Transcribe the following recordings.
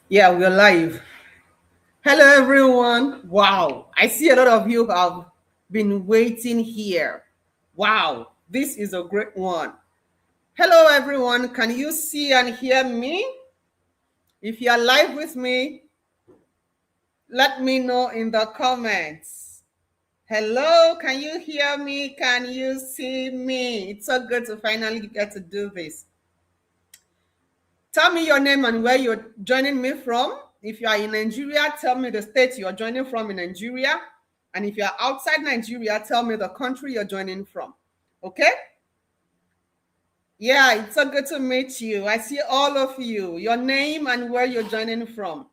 Yeah, we're live. Hello, everyone. Wow, I see a lot of you have been waiting here. Wow, this is a great one. Hello, everyone. Can you see and hear me? If you are live with me, let me know in the comments. Hello, can you hear me? Can you see me? It's so good to finally get to do this. Tell me your name and where you're joining me from. If you are in Nigeria, tell me the state you're joining from in Nigeria. And if you're outside Nigeria, tell me the country you're joining from. Okay? Yeah, it's so good to meet you. I see all of you. Your name and where you're joining from.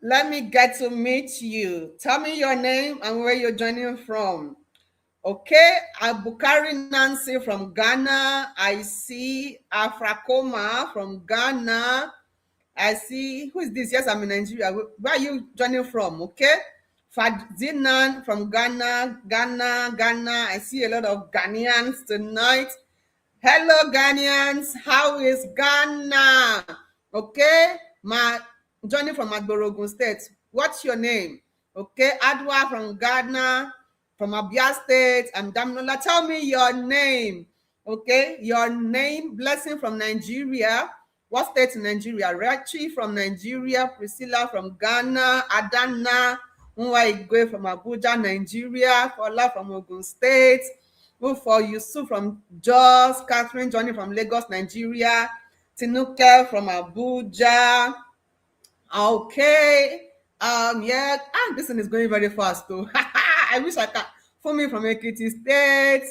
Let me get to meet you. Tell me your name and where you're joining from. Okay, Abukari Nancy from Ghana. I see Afrakoma from Ghana. I see, who is this? Yes, I'm in Nigeria. Where are you joining from? Okay. Fadzinan from Ghana. I see a lot of Ghanaians tonight. Hello, Ghanaians. How is Ghana? Okay. Joining from Agborogun State. What's your name? Okay. Adwa from Ghana, from Abia State. I'm Damnola. Tell me your name. Okay. Your name. Blessing from Nigeria. What state in Nigeria? Rachi from Nigeria. Priscilla from Ghana. Adana Nwaigwe from Abuja, Nigeria. Fola from Ogun State. For Yusuf from Jos, Catherine Johnny from Lagos, Nigeria, Tinuke from Abuja. Okay. Yeah. This one is going very fast though. I wish I can. Fumi from Ekiti State.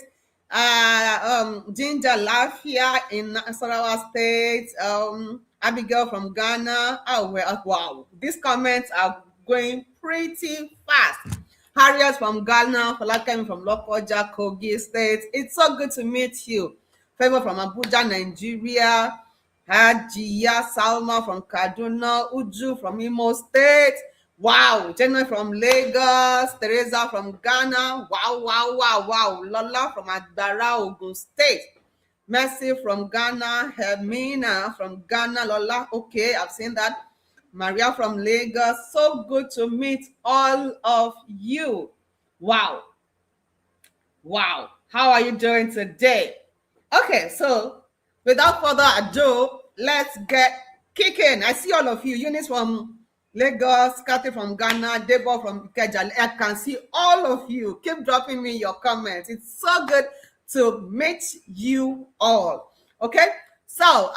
Ginger Lafia in Nasarawa State. Abigail from Ghana. Oh well, wow. These comments are going pretty fast. Harriet from Ghana, Falakemi from Lokoja, Kogi State. It's so good to meet you. Favor from Abuja, Nigeria. Hajiya Salma from Kaduna, Uju from Imo State. Wow, Jenna from Lagos, Teresa from Ghana. Wow. Lola from Adara, Ogun State. Mercy from Ghana, Hermina from Ghana, Lola. Okay, I've seen that. Maria from Lagos. So good to meet all of you. Wow. How are you doing today? Okay, so without further ado, let's get kicking. I see all of you. Eunice from Lagos, Kathy from Ghana, Debo from Ikeja. I can see all of you. Keep dropping me your comments. It's so good to meet you all. Okay, so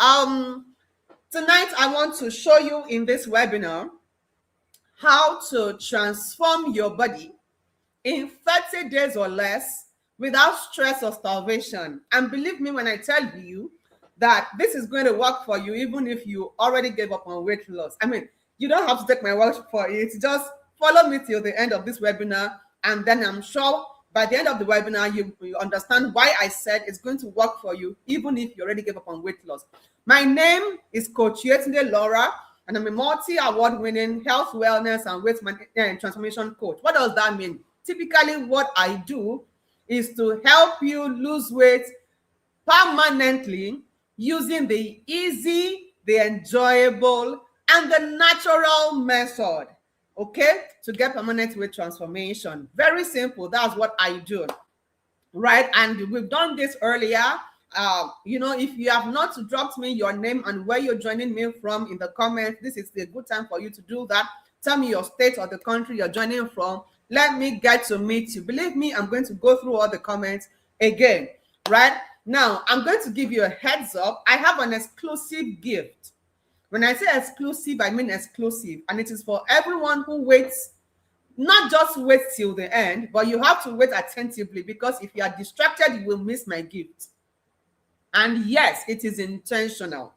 tonight I want to show you in this webinar how to transform your body in 30 days or less without stress or starvation. And believe me when I tell you that this is going to work for you even if you already gave up on weight loss. I mean, you don't have to take my word for it. Just follow me till the end of this webinar, and then I'm sure by the end of the webinar, you understand why I said it's going to work for you even if you already gave up on weight loss. My name is Coach Yetunde Laura, and I'm a multi-award winning health, wellness, and weight transformation coach. What does that mean? Typically, what I do is to help you lose weight permanently using the easy, the enjoyable, and the natural method, okay, to get permanent weight transformation. Very simple. That's what I do, right? And we've done this earlier. If you have not dropped me your name and where you're joining me from in the comments, this is a good time for you to do that. Tell me your state or the country you're joining from. Let me get to meet you. Believe me, I'm going to go through all the comments again, right? Now, I'm going to give you a heads up. I have an exclusive gift. When I say exclusive, I mean exclusive. And it is for everyone who waits, not just wait till the end, but you have to wait attentively, because if you are distracted, you will miss my gift. And yes, it is intentional.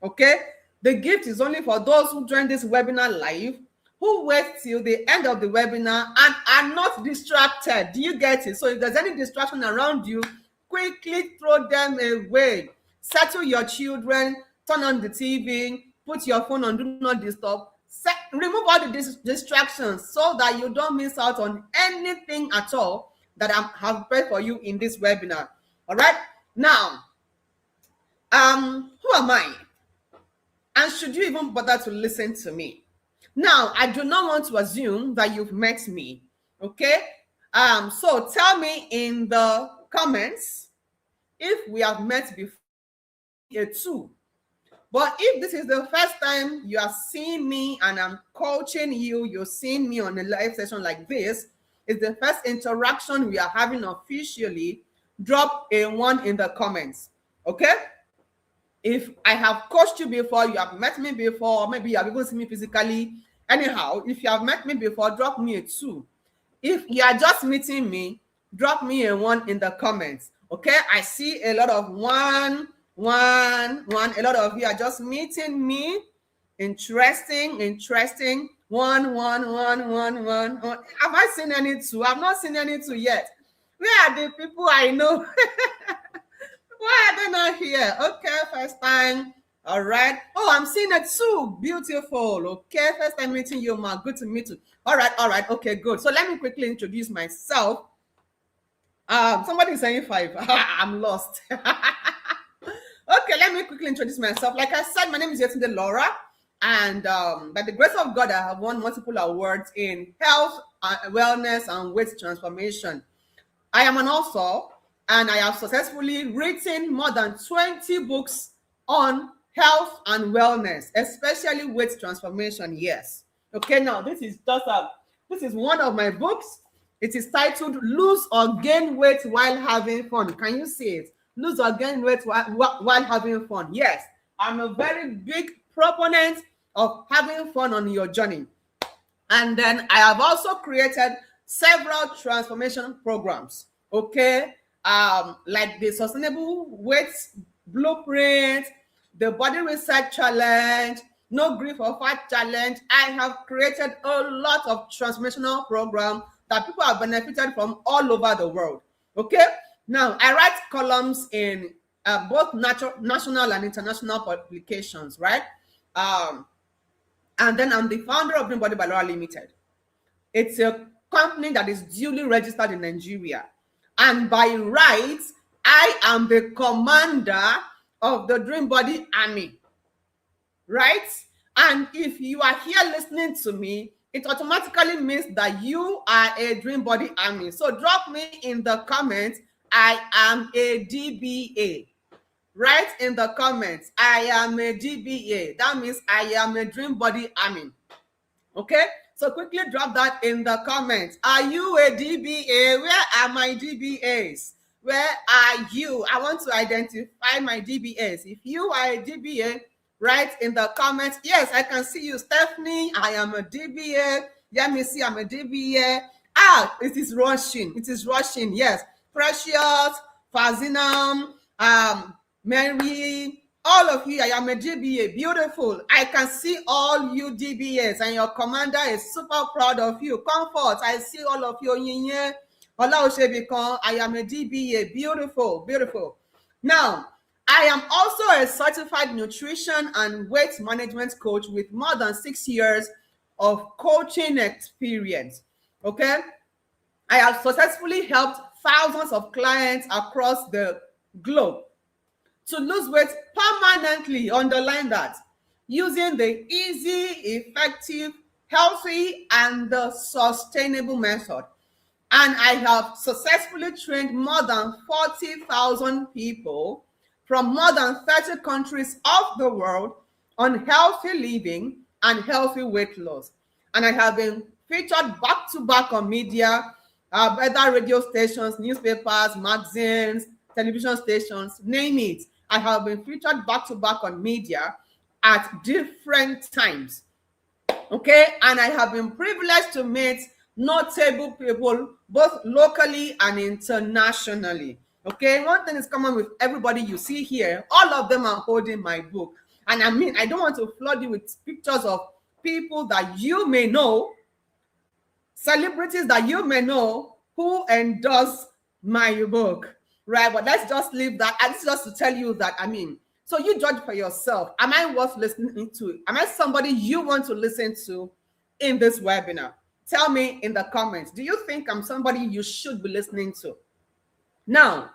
Okay? The gift is only for those who join this webinar live, who wait till the end of the webinar and are not distracted. Do you get it? So if there's any distraction around you, quickly throw them away. Settle your children, turn on the TV, put your phone on do not disturb. Remove all the distractions so that you don't miss out on anything at all that I have prepared for you in this webinar. All right? Now, who am I? And should you even bother to listen to me? Now, I do not want to assume that you've met me. Okay? So tell me in the comments if we have met before, a two. But if this is the first time you are seeing me and I'm coaching you, you're seeing me on a live session like this, it's the first interaction we are having officially, drop a one in the comments. Okay? If I have coached you before, you have met me before, maybe you have even seen me physically. Anyhow, if you have met me before, drop me a two. If you are just meeting me, drop me a one in the comments. Okay, I see a lot of one. A lot of you are just meeting me. Interesting. One. Have I seen any two? I've not seen any two yet. Where are the people I know? Why are they not here? Okay, first time. All right. Oh, I'm seeing it too. Beautiful. Okay, first time meeting you, Ma. Good to meet you. All right. Okay, good. So let me quickly introduce myself. Somebody is saying five. I'm lost. Okay, let me quickly introduce myself. Like I said, my name is Yetunde Laura, and by the grace of God, I have won multiple awards in health, wellness, and weight transformation. I am an author, and I have successfully written more than 20 books on health and wellness, especially weight transformation. Yes. Okay, now this is one of my books. It is titled Lose or Gain Weight While Having Fun. Can you see it? Lose or gain weight while having fun. Yes, I'm a very big proponent of having fun on your journey. And then I have also created several transformation programs, okay? Like the Sustainable Weight Blueprint, the Body Reset Challenge, No Grief or Fat Challenge. I have created a lot of transformational programs that people have benefited from all over the world, okay? Now, I write columns in both national and international publications, right? And then I'm the founder of Dream Body by Laura Limited. It's a company that is duly registered in Nigeria. And by rights, I am the commander of the Dream Body Army, right? And if you are here listening to me, it automatically means that you are a Dream Body Army. So drop me in the comments, I am a DBA. Write in the comments, I am a DBA. That means I am a Dream Body Army. Okay? So quickly drop that in the comments. Are you a DBA? Where are my DBAs? Where are you? I want to identify my DBAs. If you are a DBA, write in the comments. Yes, I can see you, Stephanie. I am a DBA. Let me see, I'm a DBA. It is rushing. Yes. Precious, Fazinam, Mary, all of you, I am a DBA. Beautiful. I can see all you DBAs, and your commander is super proud of you. Comfort, I see all of you. I am a DBA. Beautiful. Now, I am also a certified nutrition and weight management coach with more than 6 years of coaching experience. Okay? I have successfully helped thousands of clients across the globe to lose weight permanently, underline that, using the easy, effective, healthy, and the sustainable method. And I have successfully trained more than 40,000 people from more than 30 countries of the world on healthy living and healthy weight loss. And I have been featured back-to-back on media, whether radio stations, newspapers, magazines, television stations, name it. I have been featured back-to-back on media at different times. Okay, and I have been privileged to meet notable people both locally and internationally. Okay, one thing is common with everybody you see here, all of them are holding my book. And I mean, I don't want to flood you with pictures of people that you may know, celebrities that you may know who endorse my book, right? But let's just leave that. And it's just to tell you that, I mean, so you judge for yourself. Am I worth listening to? Am I somebody you want to listen to in this webinar? Tell me in the comments. Do you think I'm somebody you should be listening to? Now,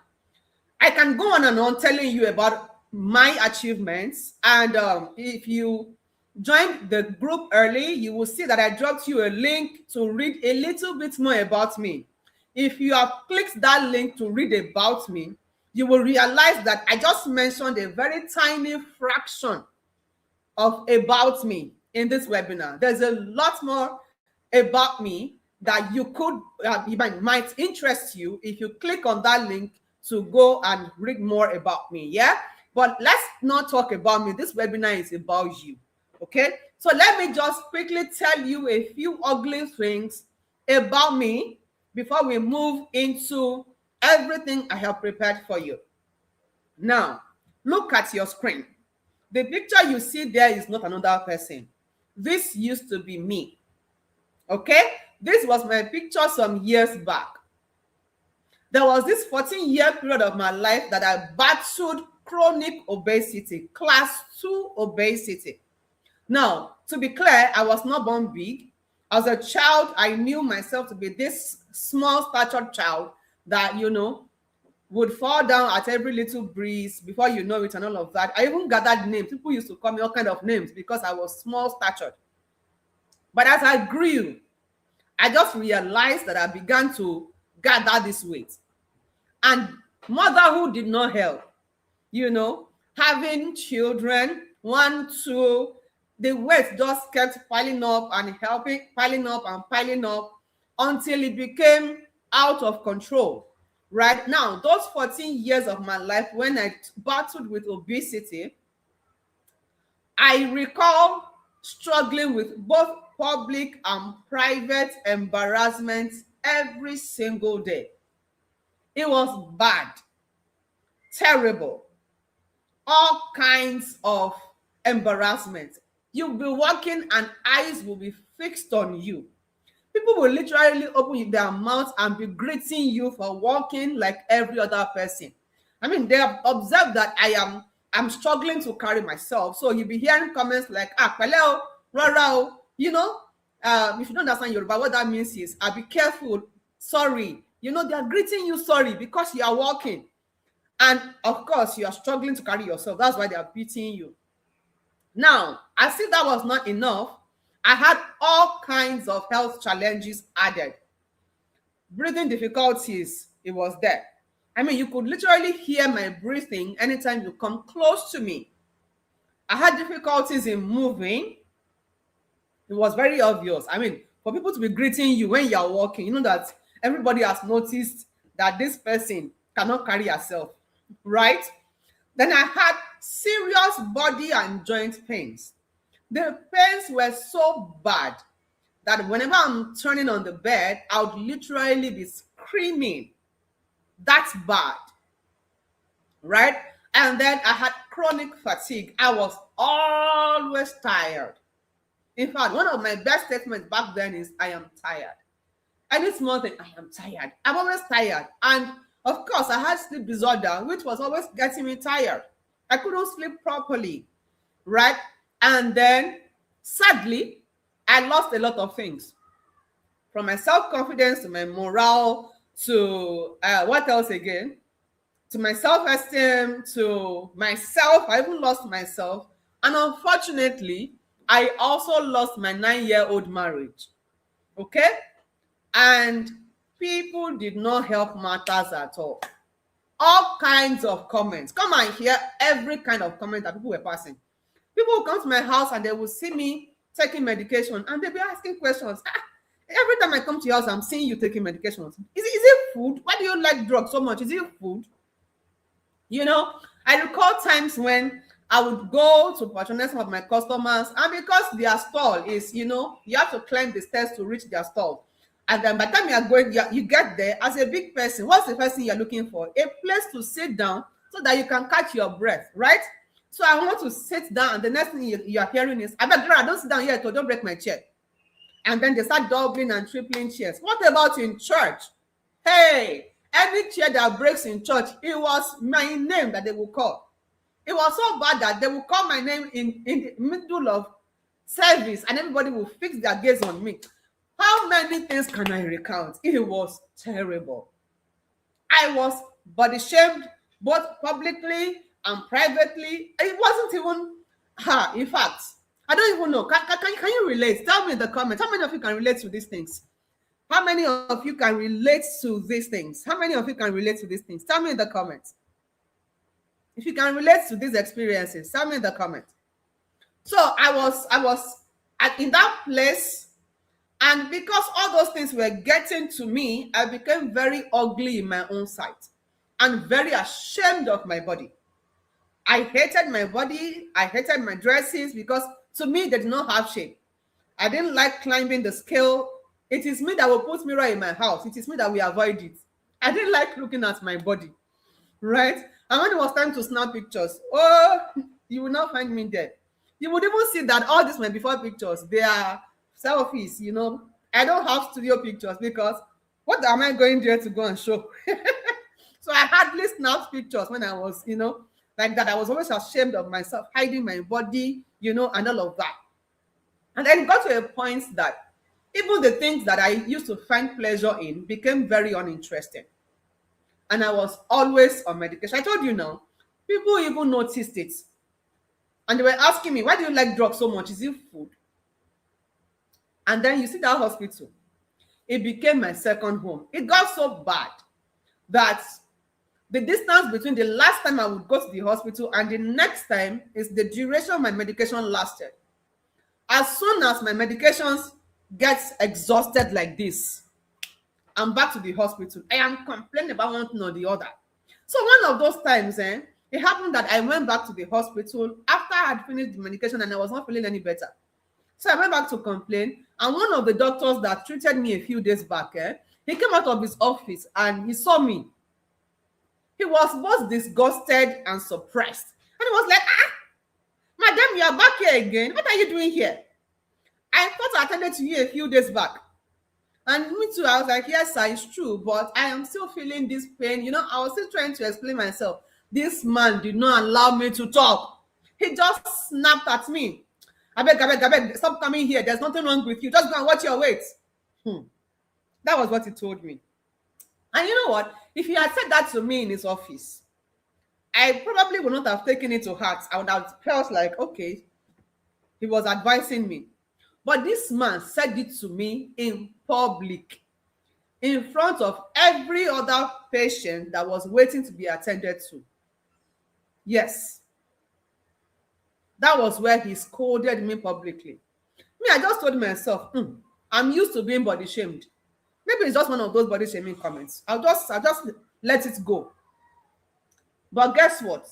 I can go on and on telling you about my achievements. And if you join the group early, you will see that I dropped you a link to read a little bit more about me. If you have clicked that link to read about me, you will realize that I just mentioned a very tiny fraction of about me in this webinar. There's a lot more about me that you could might interest you if you click on that link to go and read more about me. Yeah, but let's not talk about me. This webinar is about you. Okay, so let me just quickly tell you a few ugly things about me before we move into everything I have prepared for you. Now, look at your screen. The picture you see there is not another person. This used to be me. Okay? This was my picture some years back. There was this 14-year period of my life that I battled chronic obesity, class 2 obesity. Now, to be clear, I was not born big. As a child, I knew myself to be this small statured child that, would fall down at every little breeze before you know it and all of that. I even gathered names. People used to call me all kind of names because I was small statured. But as I grew, I just realized that I began to gather this weight. And motherhood did not help. Having children, 1, 2, the weight just kept piling up and piling up and piling up until it became out of control. Right now, those 14 years of my life when I battled with obesity, I recall struggling with both public and private embarrassment every single day. It was bad, terrible, all kinds of embarrassment. You'll be walking and eyes will be fixed on you. People will literally open their mouths and be greeting you for walking like every other person. I mean, they have observed that I'm struggling to carry myself. So you'll be hearing comments like, pẹ̀lẹ́, rárá. If you don't understand Yoruba, what that means is, be careful, sorry. They are greeting you sorry because you are walking. And of course, you are struggling to carry yourself. That's why they are beating you. Now, as if that was not enough, I had all kinds of health challenges added. Breathing difficulties, it was there. I mean, you could literally hear my breathing anytime you come close to me. I had difficulties in moving. It was very obvious. I mean, for people to be greeting you when you're walking, that everybody has noticed that this person cannot carry herself, right? Then I had serious body and joint pains. The pains were so bad that whenever I'm turning on the bed, I would literally be screaming. That's bad, right? And then I had chronic fatigue. I was always tired. In fact, one of my best statements back then is, I am tired. Any small thing, I am tired. I'm always tired. And of course, I had sleep disorder, which was always getting me tired. I couldn't sleep properly, right? And then, sadly, I lost a lot of things. From my self-confidence to my morale to what else again? To my self-esteem, to myself. I even lost myself. And unfortunately, I also lost my 9-year-old marriage. Okay? And people did not help matters at all. All kinds of comments. Come and hear every kind of comment that people were passing. People will come to my house and they will see me taking medication and they'll be asking questions. Every time I come to your house, I'm seeing you taking medications. Is it food? Why do you like drugs so much? Is it food? I recall times when I would go to patronize some of my customers, and because their stall is, you have to climb the stairs to reach their stall. And then by the time you are going, you get there as a big person. What's the first thing you're looking for? A place to sit down so that you can catch your breath, right? So I want to sit down, and the next thing you are hearing is, I beg, don't sit down here, so don't break my chair. And then they start doubling and tripling chairs. What about in church? Hey, every chair that breaks in church, it was my name that they will call. It was so bad that they will call my name in the middle of service, and everybody will fix their gaze on me. How many things can I recount? It was terrible. I was body shamed both publicly and privately. It wasn't even her. In fact, I don't even know. Can you relate? Tell me in the comments. How many of you can relate to these things? How many of you can relate to these things? How many of you can relate to these things? Tell me in the comments. If you can relate to these experiences, tell me in the comments. So I was in that place, and because all those things were getting to me, I became very ugly in my own sight and very ashamed of my body. I hated my body. I hated my dresses because to me, they did not have shape. I didn't like climbing the scale. It is me that will put mirror in my house. It is me that will avoid it. I didn't like looking at my body, right? And when it was time to snap pictures, oh, you will not find me there. You would even see that all these my before pictures, they are selfies, you know. I don't have studio pictures because what am I going there to go and show? So I hardly snapped pictures when I was, like that. I was always ashamed of myself, hiding my body, and all of that. And then it got to a point that even the things that I used to find pleasure in became very uninteresting. And I was always on medication. I told you now, people even noticed it. And they were asking me, why do you like drugs so much? Is it food? And then you see that hospital. It became my second home. It got so bad that the distance between the last time I would go to the hospital and the next time is the duration my medication lasted. As soon as my medications gets exhausted like this, I'm back to the hospital. I am complaining about one thing or the other. So one of those times, it happened that I went back to the hospital after I had finished the medication and I was not feeling any better. So I went back to complain, and one of the doctors that treated me a few days back, he came out of his office and he saw me. He was both disgusted and suppressed. And he was like, madam, you are back here again. What are you doing here? I thought I attended to you a few days back. And me too, I was like, yes, sir, it's true, but I am still feeling this pain. I was still trying to explain myself. This man did not allow me to talk. He just snapped at me. I beg, stop coming here. There's nothing wrong with you. Just go and watch your weight. That was what he told me. And you know what? If he had said that to me in his office, I probably would not have taken it to heart. I would have felt like, okay, he was advising me. But this man said it to me in public, in front of every other patient that was waiting to be attended to. Yes. That was where he scolded me publicly. Me, I just told myself, I'm used to being body shamed. Maybe it's just one of those body shaming comments. I'll just let it go. But guess what?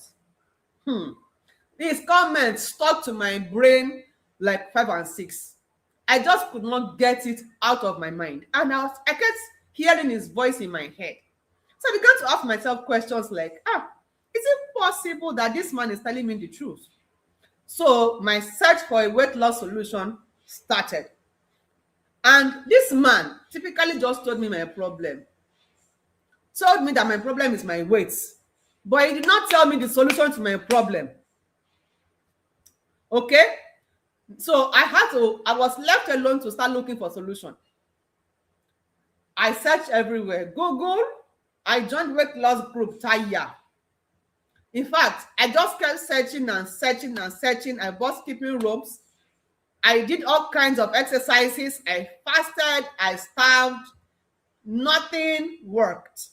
These comments stuck to my brain like 5 and 6. I just could not get it out of my mind. And I kept hearing his voice in my head. So I began to ask myself questions like, is it possible that this man is telling me the truth? So my search for a weight loss solution started. And this man typically just told me my problem. Told me that my problem is my weight. But he did not tell me the solution to my problem. Okay? So I was left alone to start looking for solution. I searched everywhere. Google, I joined weight loss group Taya. In fact, I just kept searching and searching and searching. I bought skipping ropes. I did all kinds of exercises. I fasted. I starved. Nothing worked.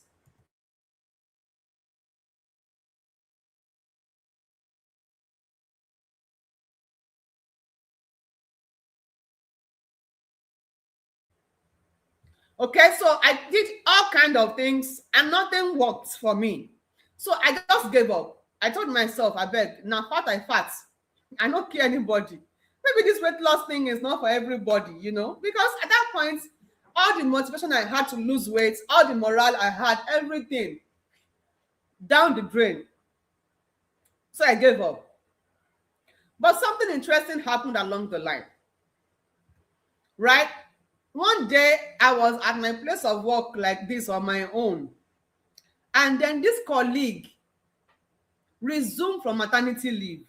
Okay, so I did all kinds of things and nothing worked for me. So I just gave up. I told myself, I beg, now fat I fat. I don't care anybody. Maybe this weight loss thing is not for everybody, because at that point, all the motivation I had to lose weight, all the morale I had, everything down the drain. So I gave up. But something interesting happened along the line, right? One day I was at my place of work like this on my own. And then this colleague resumed from maternity leave.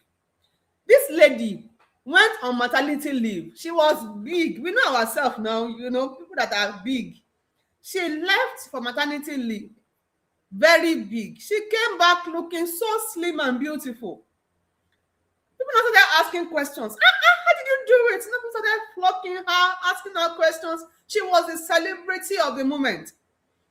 This lady went on maternity leave. She was big. We know ourselves now, people that are big. She left for maternity leave very big. She came back looking so slim and beautiful. People now started asking questions. How did you do it? People started flocking her, asking her questions. She was the celebrity of the moment.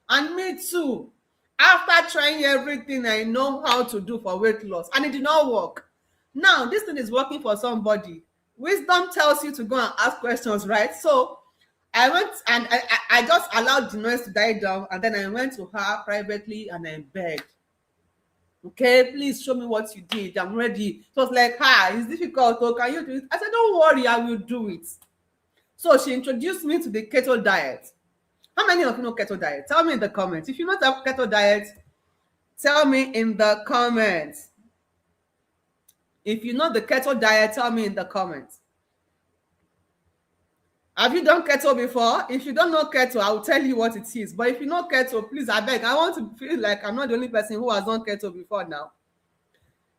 And me too. After trying everything I know how to do for weight loss, and it did not work. Now, this thing is working for somebody. Wisdom tells you to go and ask questions, right? So I went and I just allowed the noise to die down, and then I went to her privately and I begged. Okay, please show me what you did. I'm ready. So it's like, it's difficult. So can you do it? I said, don't worry, I will do it. So she introduced me to the keto diet. How many of you know keto diet? Tell me in the comments. If you know the keto diet, tell me in the comments. If you know the keto diet, tell me in the comments. Have you done keto before? If you don't know keto, I'll tell you what it is. But if you know keto, please, I beg. I want to feel like I'm not the only person who has done keto before now.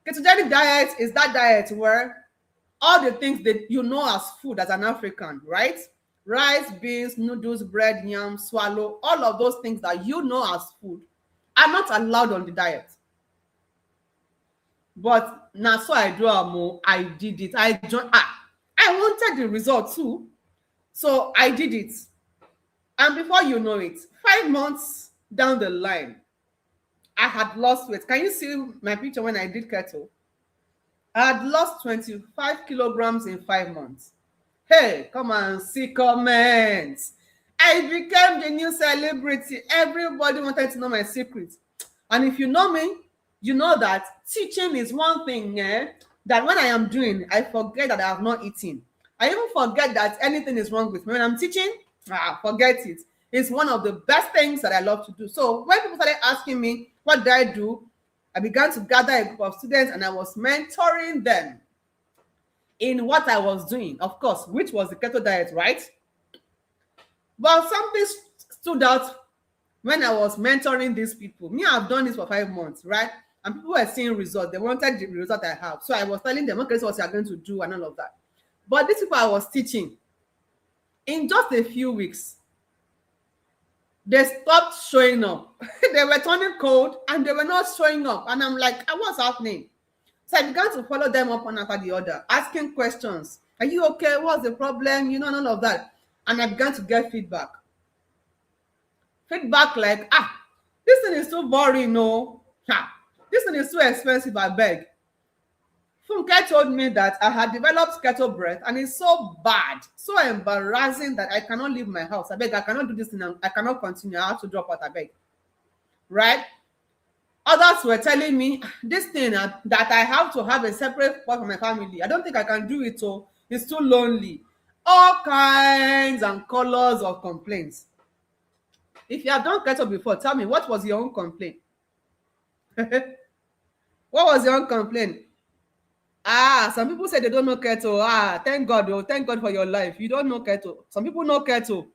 Ketogenic diet is that diet where all the things that you know as food as an African, right? Rice, beans, noodles, bread, yam, swallow, all of those things that you know as food are not allowed on the diet. But now, so I do I did it. I wanted the result too. So I did it. And before you know it, 5 months down the line, I had lost weight. Can you see my picture when I did keto? I had lost 25 kilograms in 5 months. Hey, come and see comments. I became the new celebrity. Everybody wanted to know my secret. And if you know me, you know that teaching is one thing that when I am doing, I forget that I have not eaten. I even forget that anything is wrong with me. When I'm teaching, forget it. It's one of the best things that I love to do. So when people started asking me, what did I do? I began to gather a group of students and I was mentoring them in what I was doing, of course, which was the keto diet, right? But something stood out when I was mentoring these people. Me, I've done this for 5 months, right? And people were seeing results. They wanted the result I have. So I was telling them, okay, this is what you're going to do and all of that. But these people I was teaching, in just a few weeks, they stopped showing up. They were turning cold and they were not showing up. And I'm like, what's happening? So I began to follow them up one after the other, asking questions. Are you okay? What's the problem? You know, none of that. And I began to get feedback. Feedback like, this thing is too boring, no. This thing is too expensive, I beg. Funke told me that I had developed keto breath and it's so bad, so embarrassing that I cannot leave my house. I beg, I cannot do this thing. I cannot continue. I have to drop out, I beg. Right? Others were telling me this thing that I have to have a separate part for my family. I don't think I can do it, so it's too lonely. All kinds and colors of complaints. If you have done keto before, tell me, what was your own complaint? What was your own complaint? Some people say they don't know keto. Thank God, oh, thank God for your life. You don't know keto. Some people know keto.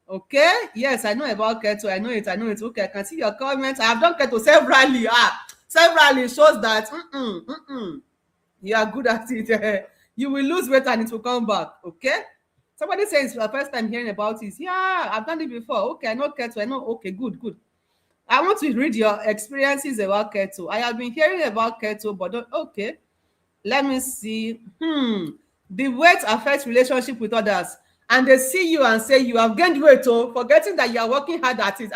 Okay, yes, I know about keto. I know it. Okay, I can see your comments. I have done keto severally. Severally shows that you are good at it. You will lose weight and it will come back. Okay. Somebody says for the first time hearing about it. Yeah, I've done it before. Okay, I know keto. I know. Okay, good. I want to read your experiences about keto. I have been hearing about keto, but okay. Let me see. The weight affects relationship with others. And they see you and say you have gained weight, forgetting that you are working hard at it.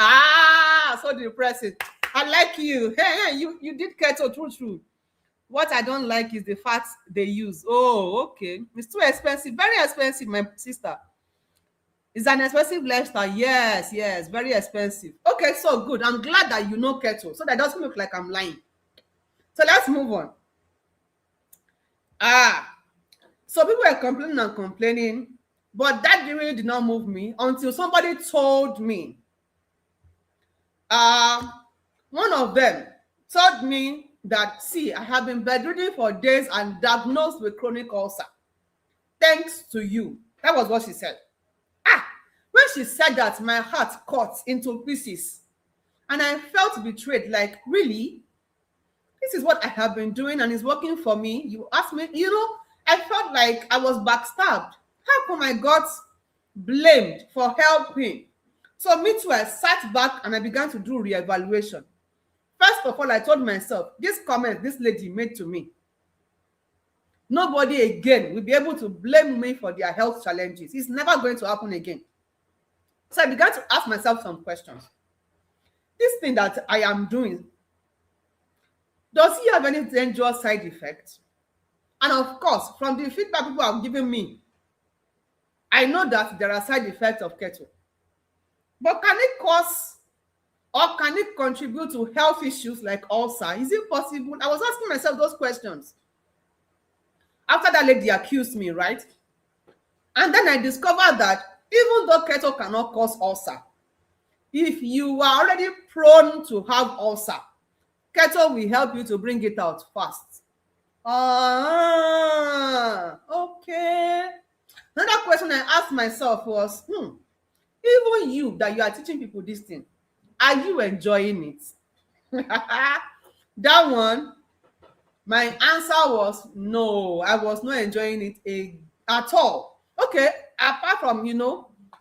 So depressing. I like you. Hey, you did keto, true. What I don't like is the fat they use. Oh, okay. It's too expensive. Very expensive, my sister. It's an expensive lifestyle. Yes, very expensive. Okay, so good. I'm glad that you know keto, so that doesn't look like I'm lying. So let's move on. So people were complaining, but that really did not move me until somebody told me. One of them told me that, see, I have been bedridden for days and diagnosed with chronic ulcer. Thanks to you. That was what she said. When she said that, my heart cut into pieces. And I felt betrayed, like, really? This is what I have been doing and it's working for me. You asked me, I felt like I was backstabbed. How come I got blamed for helping? So me too, I sat back and I began to do reevaluation. First of all, I told myself, this comment this lady made to me, nobody again will be able to blame me for their health challenges. It's never going to happen again. So I began to ask myself some questions. This thing that I am doing, does it have any dangerous side effects? And of course, from the feedback people have given me, I know that there are side effects of keto. But can it cause or can it contribute to health issues like ulcer? Is it possible? I was asking myself those questions after that lady accused me, right? And then I discovered that even though keto cannot cause ulcer, if you are already prone to have ulcer, keto will help you to bring it out fast. Okay. Another question I asked myself was, even you that you are teaching people this thing, are you enjoying it? That one, my answer was no, I was not enjoying it at all. Okay, apart from,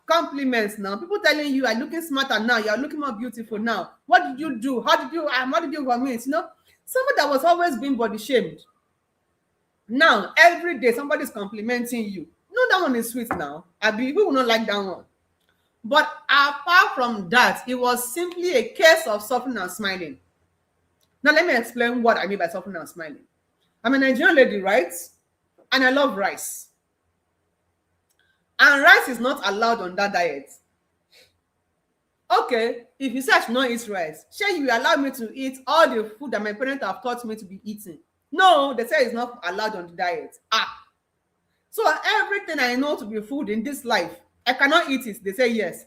compliments now, people telling you, I'm looking smarter now, you're looking more beautiful now. What did you do? How did you vomit? Someone that was always being body shamed. Now, every day, somebody's complimenting you. No, that one is sweet now. We will not like that one. But apart from that, it was simply a case of suffering and smiling. Now, let me explain what I mean by suffering and smiling. I'm a Nigerian lady, right? And I love rice. And rice is not allowed on that diet. Okay, if you say I should not eat rice, sure, you will allow me to eat all the food that my parents have taught me to be eating. No, they say it's not allowed on the diet. So everything I know to be food in this life, I cannot eat it. They say yes.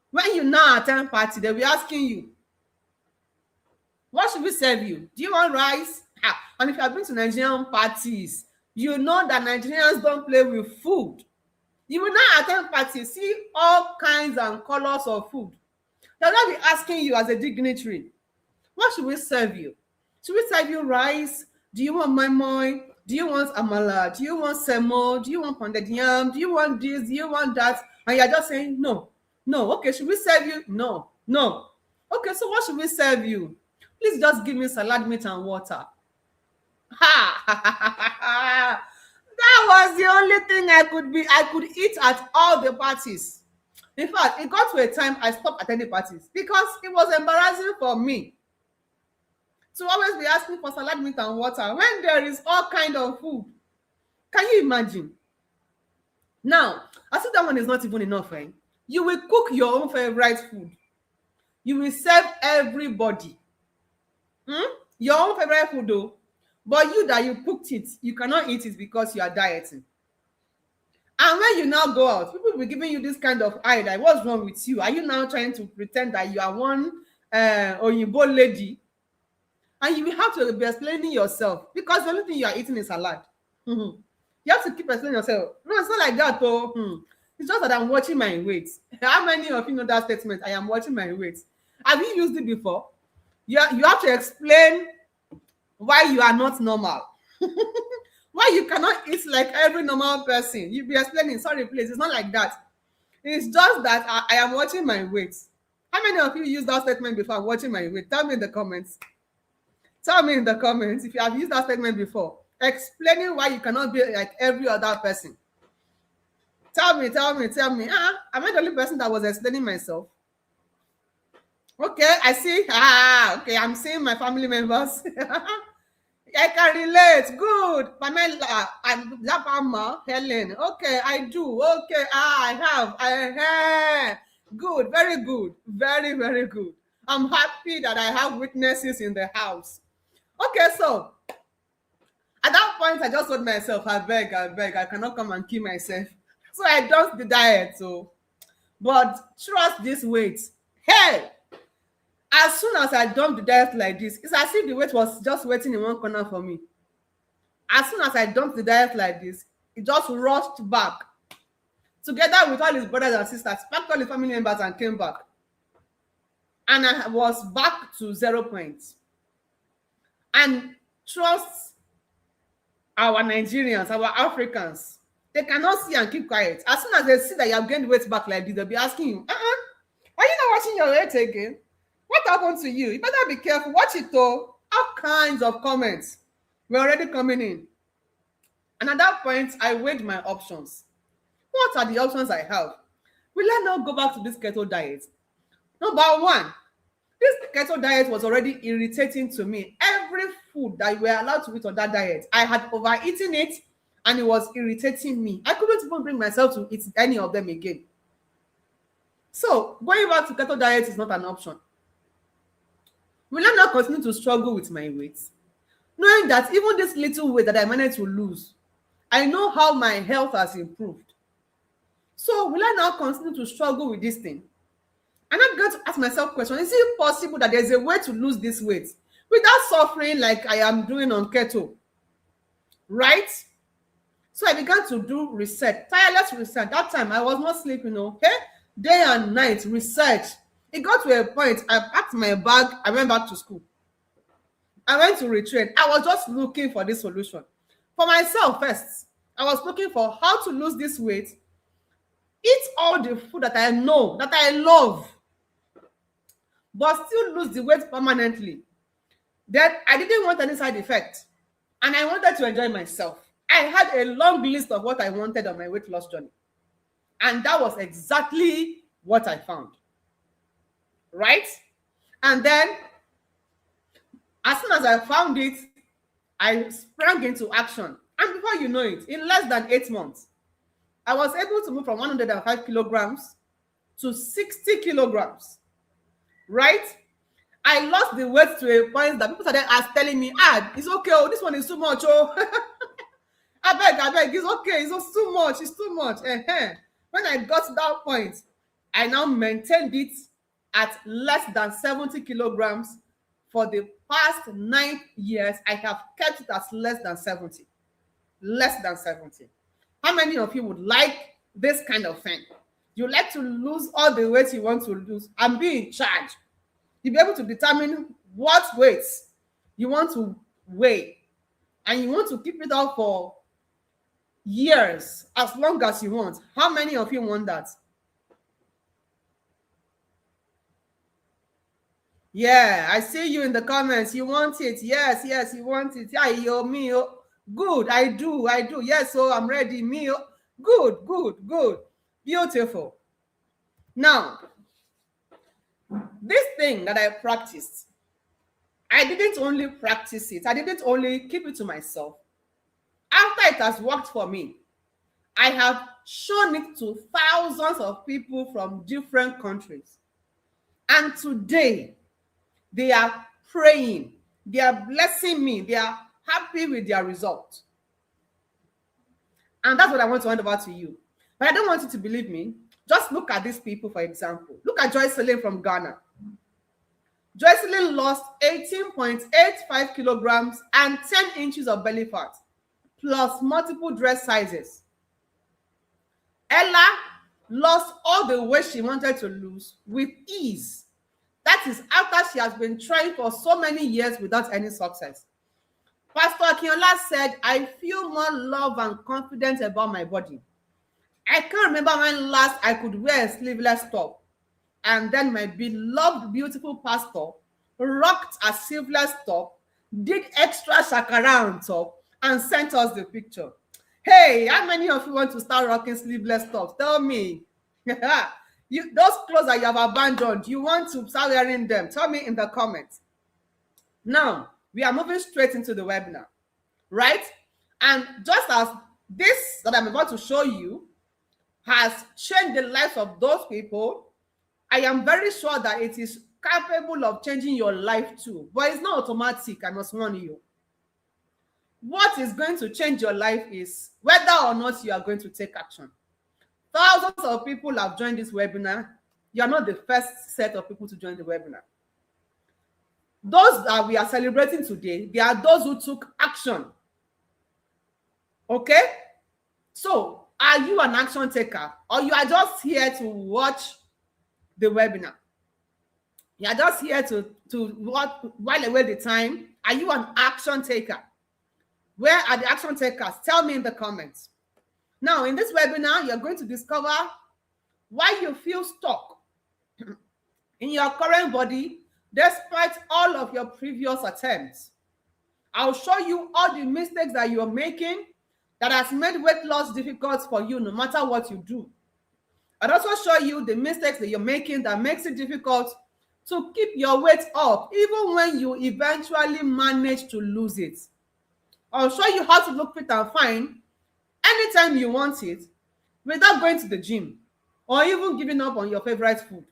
When you now attend party, they'll be asking you, what should we serve you? Do you want rice? And if you have been to Nigerian parties, you know that Nigerians don't play with food. You will not attend parties, see all kinds and colors of food. They'll not be asking you as a dignitary, what should we serve you? Should we serve you rice? Do you want moi? Do you want amala? Do you want semo? Do you want pounded yam? Do you want this? Do you want that? And you're just saying, no. Okay, should we serve you? No. Okay, so what should we serve you? Please just give me salad, meat, and water. That was the only thing I could eat at all the parties. In fact, it got to a time I stopped attending parties because it was embarrassing for me to always be asking for salad, meat, and water when there is all kind of food. Can you imagine? Now, I think that one is not even enough, eh? You will cook your own favorite food. You will serve everybody. Your own favorite food, though. But you that you cooked it, you cannot eat it because you are dieting. And when you now go out, people will be giving you this kind of eye, like, what's wrong with you? Are you now trying to pretend that you are one Oyinbo lady? And you will have to be explaining yourself because the only thing you are eating is salad. You have to keep explaining yourself. No, it's not like that, though. It's just that I'm watching my weight. How many of you know that statement? I am watching my weight. Have you used it before? You have to explain why you are not normal. Why you cannot eat like every normal person. You'll be explaining, sorry, please, it's not like that. It's just that I am watching my weight. How many of you used that statement before? I'm watching my weight. Tell me in the comments. Tell me in the comments if you have used that statement before. Explaining why you cannot be like every other person. Tell me. Am I the only person that was explaining myself? Okay, I see. Okay, I'm seeing my family members. I can relate. Good. Pamela, Lapama, Helen. Okay, I do. Okay, I have. Good. Very good. Very, very good. I'm happy that I have witnesses in the house. Okay, so at that point, I just told myself, I beg, I cannot come and kill myself. So I dumped the diet. But trust this weight. Hey! As soon as I dumped the diet like this, it's as if the weight was just waiting in one corner for me. As soon as I dumped the diet like this, it just rushed back. Together with all his brothers and sisters, packed all his family members and came back. And I was back to 0 points. And trust our Nigerians, our Africans, they cannot see and keep quiet. As soon as they see that you have gained weight back like this, they'll be asking you, are you not watching your weight again? Why What happened to you? You better be careful. Watch it though. All kinds of comments were already coming in. And at that point, I weighed my options. What are the options I have? Will I now go back to this keto diet? Number one, this keto diet was already irritating to me. Every food that we were allowed to eat on that diet, I had overeaten it and it was irritating me. I couldn't even bring myself to eat any of them again. So going back to keto diet is not an option. Will I now continue to struggle with my weight? Knowing that even this little weight that I managed to lose, I know how my health has improved. So will I now continue to struggle with this thing? And I'm going to ask myself question, is it possible that there's a way to lose this weight without suffering like I am doing on keto? Right? So I began to do research, tireless research. That time I was not sleeping, okay? Day and night, research. It got to a point, I packed my bag, I went back to school. I went to retrain. I was just looking for this solution. For myself first, I was looking for how to lose this weight, eat all the food that I know, that I love, but still lose the weight permanently. Then I didn't want any side effect, and I wanted to enjoy myself. I had a long list of what I wanted on my weight loss journey, and that was exactly what I found. Right? And then, as soon as I found it, I sprang into action. And before you know it, in less than 8 months, I was able to move from 105 kilograms to 60 kilograms. Right? I lost the weight to a point that people started telling me, it's okay, oh, this one is too much, oh. I beg, it's okay, it's too much, it's too much. When I got to that point, I now maintained it at less than 70 kilograms. For the past 9 years, I have kept it at less than 70. Less than 70. How many of you would like this kind of thing? You like to lose all the weight you want to lose and be in charge. You'll be able to determine what weights you want to weigh, and you want to keep it up for years, as long as you want. How many of you want that? Yeah, I see you in the comments. You want it. Yes, you want it. Yeah, yo, me. Oh. Good, I do. Yes, so I'm ready. Me. Oh. Good. Beautiful. Now, this thing that I practiced, I didn't only practice it. I didn't only keep it to myself. After it has worked for me, I have shown it to thousands of people from different countries. And today, they are praying. They are blessing me. They are happy with their result. And that's what I want to hand over to you. But I don't want you to believe me. Just look at these people, for example. Look at Joycelyn from Ghana. Joycelyn lost 18.85 kilograms and 10 inches of belly fat, plus multiple dress sizes. Ella lost all the weight she wanted to lose with ease. That is after she has been trying for so many years without any success. Pastor Akinola said, I feel more love and confidence about my body. I can't remember when last I could wear a sleeveless top. And then my beloved, beautiful pastor rocked a sleeveless top, did extra shakara on top, and sent us the picture. Hey, how many of you want to start rocking sleeveless tops? Tell me. Those clothes that you have abandoned, you want to start wearing them. Tell me in the comments. Now, we are moving straight into the webinar, right? And just as this that I'm about to show you has changed the lives of those people, I am very sure that it is capable of changing your life too. But it's not automatic, I must warn you. What is going to change your life is whether or not you are going to take action. Thousands of people have joined this webinar. You are not the first set of people to join the webinar. Those that we are celebrating today, they are those who took action. Okay? So, are you an action taker, or you are just here to watch the webinar? You are just here to while away the time. Are you an action taker? Where are the action takers? Tell me in the comments. Now, in this webinar, you're going to discover why you feel stuck in your current body despite all of your previous attempts. I'll show you all the mistakes that you're making that has made weight loss difficult for you no matter what you do. I'll also show you the mistakes that you're making that makes it difficult to keep your weight up even when you eventually manage to lose it. I'll show you how to look fit and fine anytime you want it without going to the gym or even giving up on your favorite food.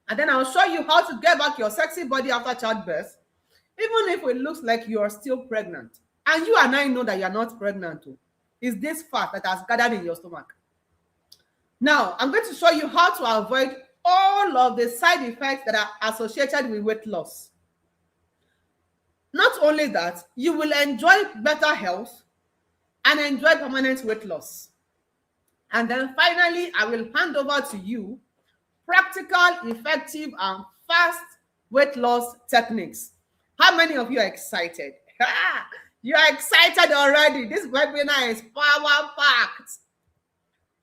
And then I'll show you how to get back your sexy body after childbirth, even if it looks like you are still pregnant. And you and I know that you are not pregnant. It's this fat that has gathered in your stomach. Now, I'm going to show you how to avoid all of the side effects that are associated with weight loss. Not only that, you will enjoy better health and enjoy permanent weight loss. And then finally, I will hand over to you practical, effective, and fast weight loss techniques. How many of you are excited? You are excited already. This webinar is power-packed.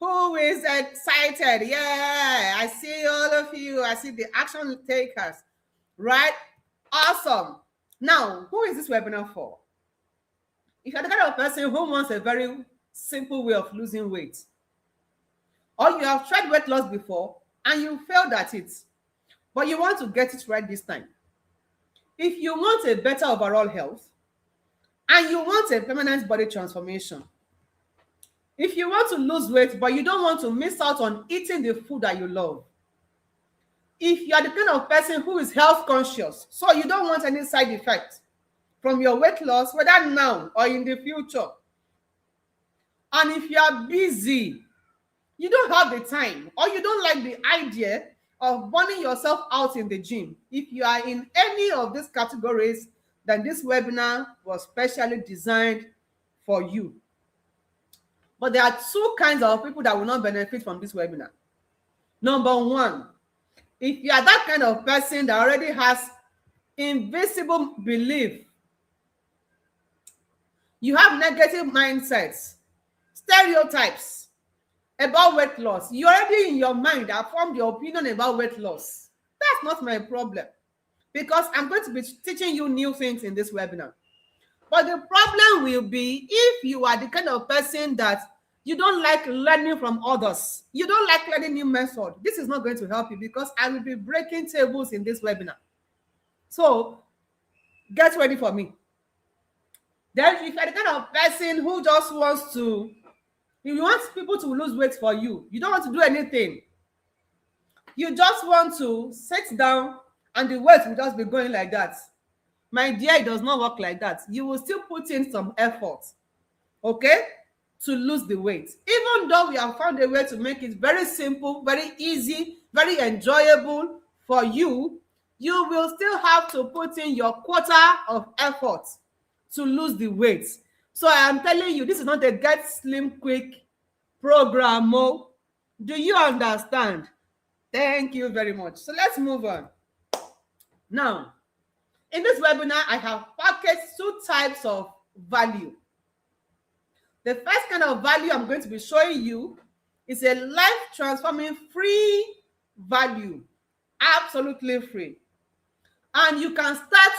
Who is excited? Yeah, I see all of you. I see the action takers, right? Awesome. Now, who is this webinar for? If you're the kind of person who wants a very simple way of losing weight, or you have tried weight loss before and you failed at it, but you want to get it right this time. If you want a better overall health and you want a permanent body transformation, if you want to lose weight but you don't want to miss out on eating the food that you love, if you are the kind of person who is health conscious, so you don't want any side effects from your weight loss, whether now or in the future, and if you are busy, you don't have the time, or you don't like the idea of burning yourself out in the gym, if you are in any of these categories, then this webinar was specially designed for you. But there are two kinds of people that will not benefit from this webinar. Number one, if you are that kind of person that already has invisible belief, you have negative mindsets, stereotypes about weight loss. You already in your mind have formed your opinion about weight loss. That's not my problem, because I'm going to be teaching you new things in this webinar. But the problem will be if you are the kind of person that you don't like learning from others. You don't like learning new methods. This is not going to help you, because I will be breaking tables in this webinar. So get ready for me. Then if you're the kind of person who just wants to, if you want people to lose weight for you, you don't want to do anything. You just want to sit down and the weight will just be going like that. My dear, it does not work like that. You will still put in some effort, okay, to lose the weight. Even though we have found a way to make it very simple, very easy, very enjoyable for you, you will still have to put in your quota of effort to lose the weight. So I am telling you, this is not a get slim quick program. Do you understand? Thank you very much. So let's move on. Now, in this webinar, I have packaged two types of value. The first kind of value I'm going to be showing you is a life-transforming free value, absolutely free. And you can start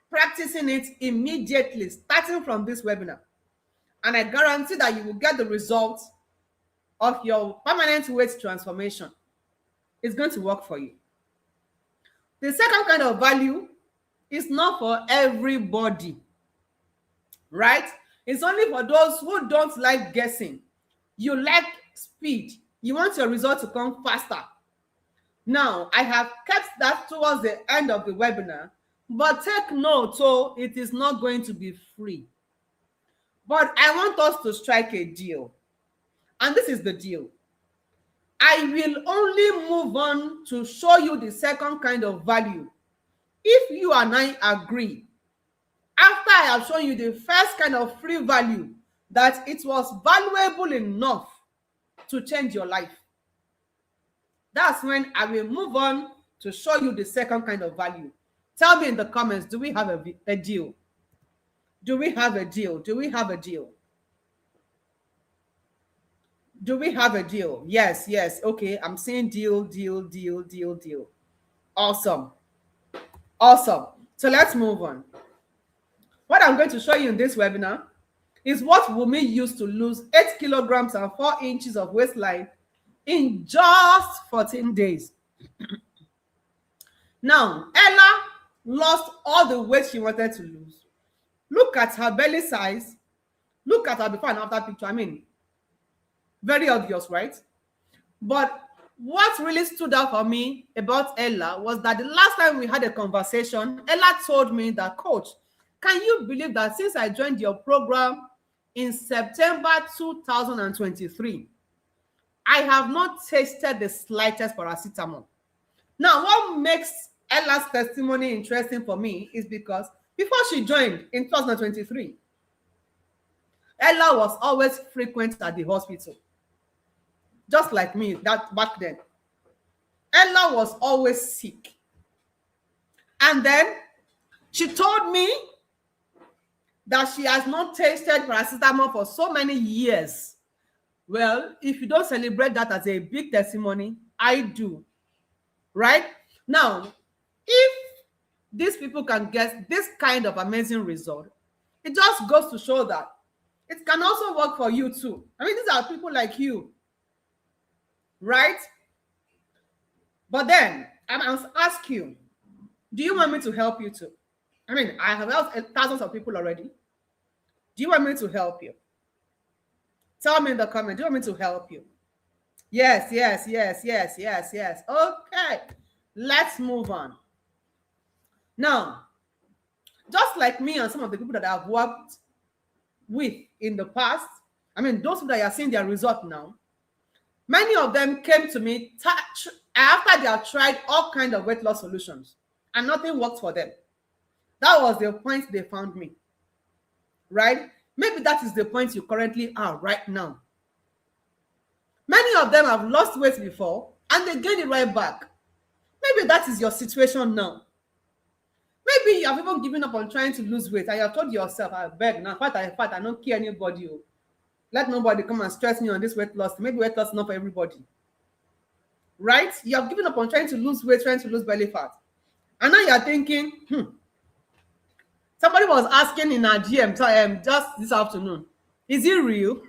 practicing it immediately, starting from this webinar. And I guarantee that you will get the results of your permanent weight transformation. It's going to work for you. The second kind of value is not for everybody, right? It's only for those who don't like guessing. You like speed. You want your result to come faster. Now, I have kept that towards the end of the webinar, but take note, so it is not going to be free. But I want us to strike a deal. And this is the deal. I will only move on to show you the second kind of value if you and I agree, after I have shown you the first kind of free value, that it was valuable enough to change your life. That's when I will move on to show you the second kind of value. Tell me in the comments, do we have a deal? Do we have a deal? Do we have a deal? Do we have a deal? Yes, yes. Okay, I'm saying deal, deal, deal, deal, deal. Awesome. Awesome. So let's move on. What I'm going to show you in this webinar is what Wumi used to lose 8 kilograms and 4 inches of waistline in just 14 days. Now, Ella lost all the weight she wanted to lose. Look at her belly size. Look at her before and after picture. I mean, very obvious, right? But what really stood out for me about Ella was that the last time we had a conversation, Ella told me that, Coach, can you believe that since I joined your program in September 2023, I have not tasted the slightest paracetamol. Now, what makes Ella's testimony interesting for me is because before she joined in 2023, Ella was always frequent at the hospital. Just like me that back then. Ella was always sick. And then she told me that she has not tasted paracetamol for so many years. Well, if you don't celebrate that as a big testimony, I do. Right? Now, if these people can get this kind of amazing result, it just goes to show that it can also work for you too. I mean, these are people like you. Right? But then I must ask you, do you want me to help you too? I mean, I have helped thousands of people already. Do you want me to help you? Tell me in the comment. Do you want me to help you? Yes. Okay, let's move on. Now, just like me and some of the people that I've worked with in the past, I mean, those that are seeing their result now, many of them came to me after they have tried all kinds of weight loss solutions and nothing worked for them. That was the point they found me, right? Maybe that is the point you currently are right now. Many of them have lost weight before and they gained it right back. Maybe that is your situation now. Maybe you have even given up on trying to lose weight and you have told yourself, I beg now, I don't care anybody. Let nobody come and stress me on this weight loss. Maybe weight loss is not for everybody. Right? You have given up on trying to lose weight, trying to lose belly fat. And now you're thinking, somebody was asking in our GM just this afternoon, is it real?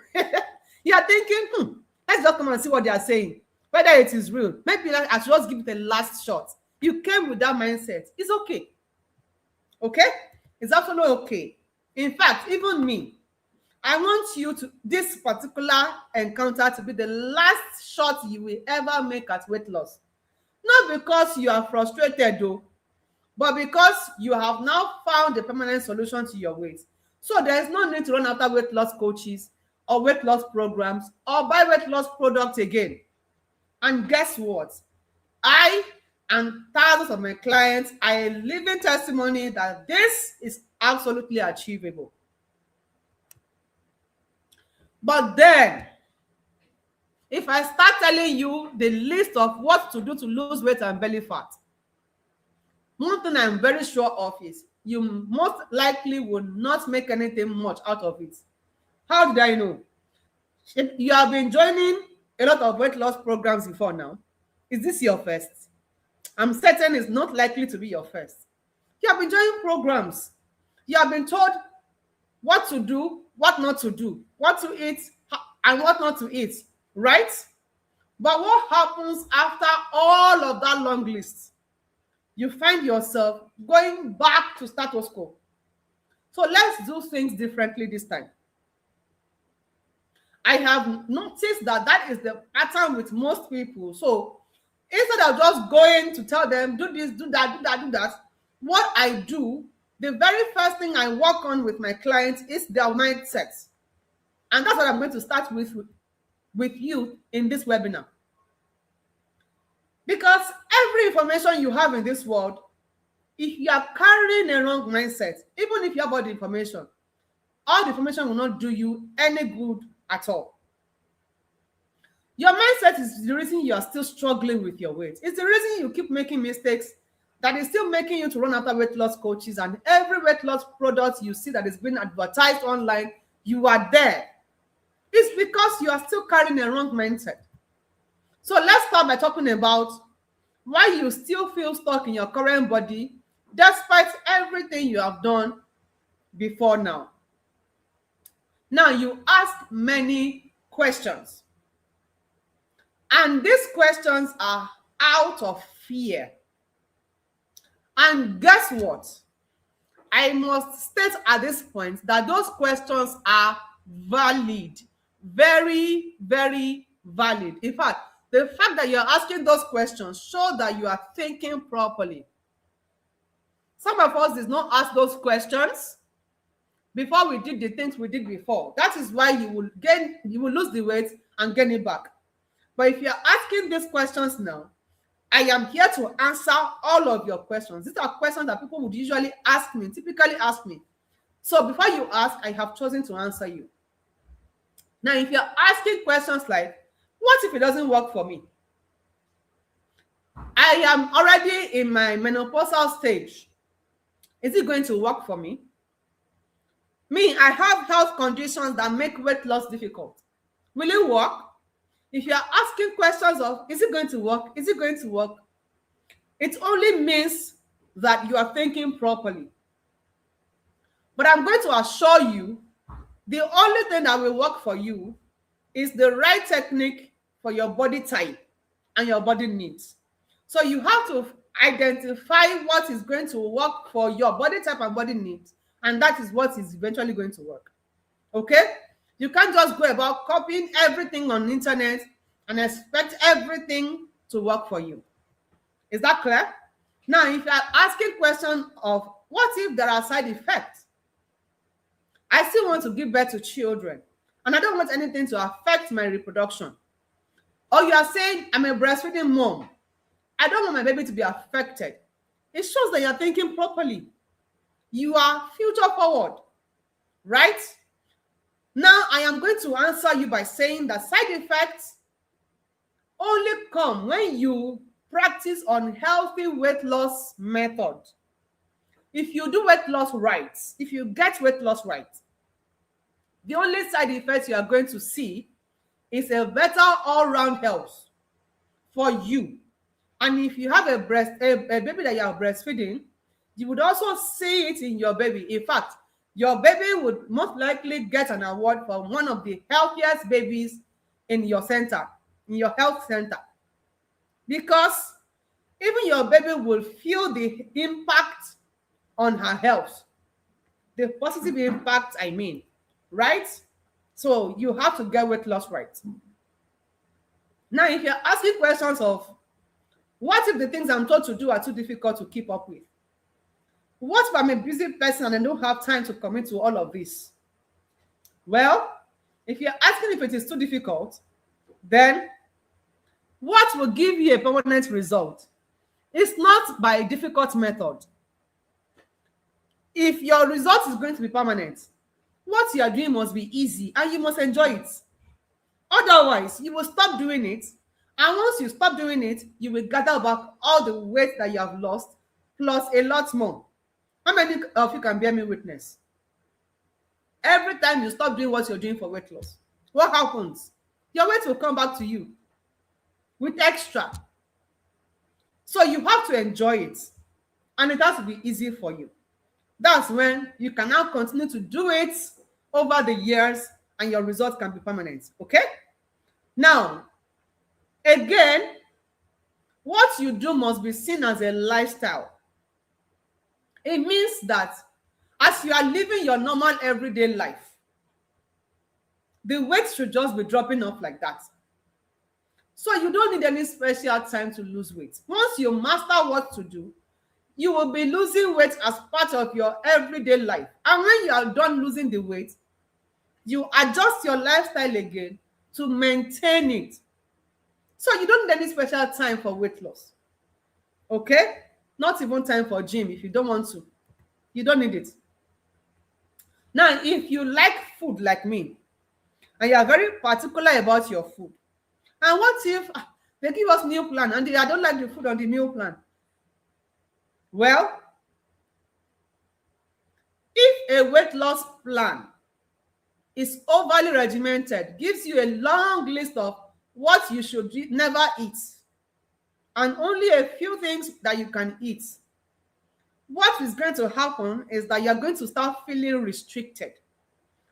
You're thinking, let's just come and see what they are saying. Whether it is real. Maybe I should just give it a last shot. You came with that mindset. It's okay. Okay? It's absolutely okay. In fact, even me, I want you to, this particular encounter to be the last shot you will ever make at weight loss. Not because you are frustrated though, but because you have now found a permanent solution to your weight. So there is no need to run after weight loss coaches or weight loss programs or buy weight loss products again. And guess what? I and thousands of my clients are a living testimony that this is absolutely achievable. But then, if I start telling you the list of what to do to lose weight and belly fat, one thing I'm very sure of is you most likely will not make anything much out of it. How did I know? You have been joining a lot of weight loss programs before now. Is this your first? I'm certain it's not likely to be your first. You have been joining programs. You have been told what to do, what not to do, what to eat, and what not to eat, right? But what happens after all of that long list? You find yourself going back to status quo. So let's do things differently this time. I have noticed that that is the pattern with most people. So instead of just going to tell them, do this, do that, do that, do that, what I do, the very first thing I work on with my clients is their mindset. And that's what I'm going to start with you in this webinar. Because every information you have in this world, if you are carrying a wrong mindset, even if you have all the information will not do you any good at all. Your mindset is the reason you are still struggling with your weight. It's the reason you keep making mistakes that is still making you to run after weight loss coaches, and every weight loss product you see that is being advertised online, you are there. It's because you are still carrying a wrong mindset. So let's start by talking about why you still feel stuck in your current body, despite everything you have done before now. Now you ask many questions, and these questions are out of fear. And guess what? I must state at this point that those questions are valid, very, very valid. In fact, the fact that you're asking those questions shows that you are thinking properly. Some of us did not ask those questions before we did the things we did before. That is why you will lose the weight and gain it back. But if you're asking these questions now, I am here to answer all of your questions. These are questions that people would usually ask me, typically ask me. So before you ask, I have chosen to answer you. Now, if you're asking questions like, what if it doesn't work for me? I am already in my menopausal stage. Is it going to work for me? Me, I have health conditions that make weight loss difficult. Will it work? If you are asking questions of, is it going to work? Is it going to work? It only means that you are thinking properly. But I'm going to assure you, the only thing that will work for you is the right technique for your body type and your body needs. So you have to identify what is going to work for your body type and body needs, and that is what is eventually going to work. Okay? You can't just go about copying everything on the internet and expect everything to work for you. Is that clear? Now, if you are asking questions of what if there are side effects? I still want to give birth to children, and I don't want anything to affect my reproduction. Or you are saying, I'm a breastfeeding mom. I don't want my baby to be affected. It shows that you're thinking properly. You are future forward, right? Now, I am going to answer you by saying that side effects only come when you practice unhealthy weight loss method. If you do weight loss right, if you get weight loss right, the only side effects you are going to see is a better all-round health for you. And if you have a baby that you are breastfeeding, you would also see it in your baby. In fact, your baby would most likely get an award for one of the healthiest babies in your center, in your health center. Because even your baby will feel the impact on her health. The positive impact, I mean, right? So you have to get weight loss right. Now, if you're asking questions of, what if the things I'm told to do are too difficult to keep up with? What if I'm a busy person and I don't have time to commit to all of this? Well, if you're asking if it is too difficult, then what will give you a permanent result? It's not by a difficult method. If your result is going to be permanent, what you are doing must be easy and you must enjoy it. Otherwise, you will stop doing it. And once you stop doing it, you will gather back all the weight that you have lost, plus a lot more. How many of you can bear me witness? Every time you stop doing what you're doing for weight loss, what happens? Your weight will come back to you with extra. So you have to enjoy it. And it has to be easy for you. That's when you can now continue to do it over the years and your results can be permanent. Okay? Now, again, what you do must be seen as a lifestyle. It means that as you are living your normal everyday life, the weight should just be dropping off like that. So you don't need any special time to lose weight. Once you master what to do, you will be losing weight as part of your everyday life. And when you are done losing the weight, you adjust your lifestyle again to maintain it. So you don't need any special time for weight loss. Okay? Not even time for gym if you don't want to. You don't need it. Now, if you like food like me, and you are very particular about your food, and what if they give us meal plan and I don't like the food on the meal plan? Well, if a weight loss plan is overly regimented, gives you a long list of what you should never eat, and only a few things that you can eat, what is going to happen is that you're going to start feeling restricted.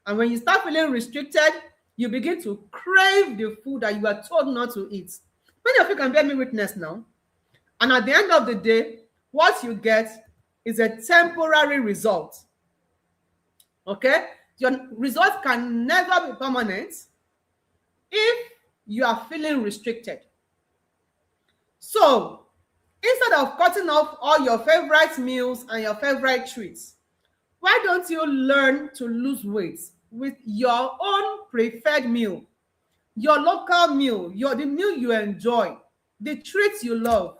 And when you start feeling restricted, you begin to crave the food that you are told not to eat. Many of you can bear me witness now. And at the end of the day, what you get is a temporary result. Okay? Your result can never be permanent if you are feeling restricted. So, instead of cutting off all your favorite meals and your favorite treats, why don't you learn to lose weight with your own preferred meal, your local meal, the meal you enjoy, the treats you love?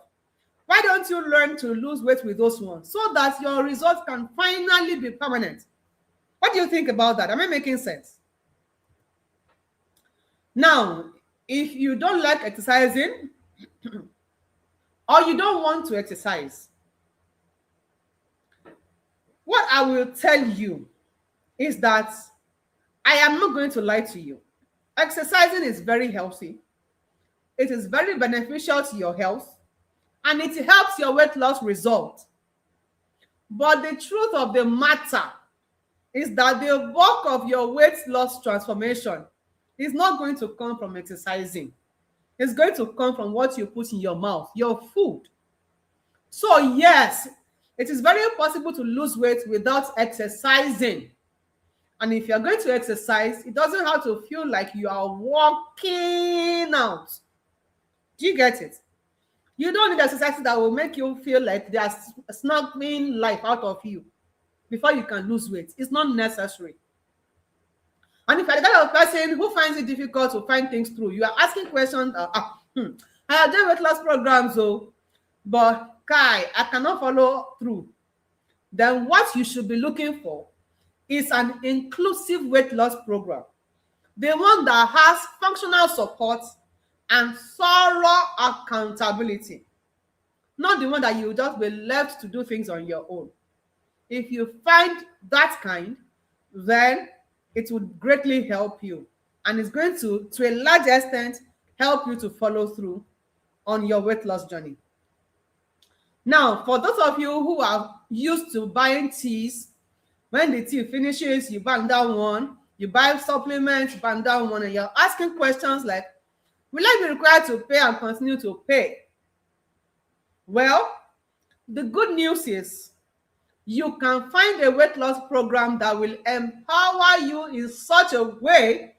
Why don't you learn to lose weight with those ones so that your results can finally be permanent? What do you think about that? Am I making sense? Now, if you don't like exercising or you don't want to exercise, what I will tell you is that I am not going to lie to you. Exercising is very healthy. It is very beneficial to your health, and it helps your weight loss result. But the truth of the matter is that the bulk of your weight loss transformation is not going to come from exercising. It's going to come from what you put in your mouth, your food. So yes, it is very possible to lose weight without exercising. And if you're going to exercise, it doesn't have to feel like you are working out. Do you get it? You don't need exercises that will make you feel like they are snuggling life out of you before you can lose weight. It's not necessary. And if you're the kind of person who finds it difficult to find things through, you are asking questions. I have done weight loss programs, but Kai, I cannot follow through. Then what you should be looking for is an inclusive weight loss program. The one that has functional support and thorough accountability. Not the one that you just be left to do things on your own. If you find that kind, then it would greatly help you. And it's going to a large extent, help you to follow through on your weight loss journey. Now, for those of you who are used to buying teas, when the tea finishes, you bang down one, you buy supplements, you bang down one, and you're asking questions like, will I be required to pay and continue to pay? Well, the good news is you can find a weight loss program that will empower you in such a way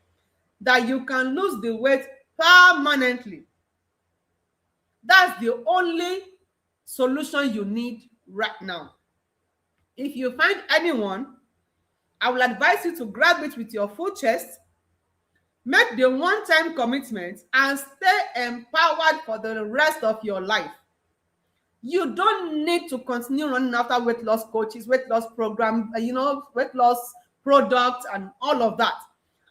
that you can lose the weight permanently. That's the only solution you need right now. If you find anyone, I will advise you to grab it with your full chest, make the one-time commitment, and stay empowered for the rest of your life. You don't need to continue running after weight loss coaches, weight loss program, weight loss products, and all of that.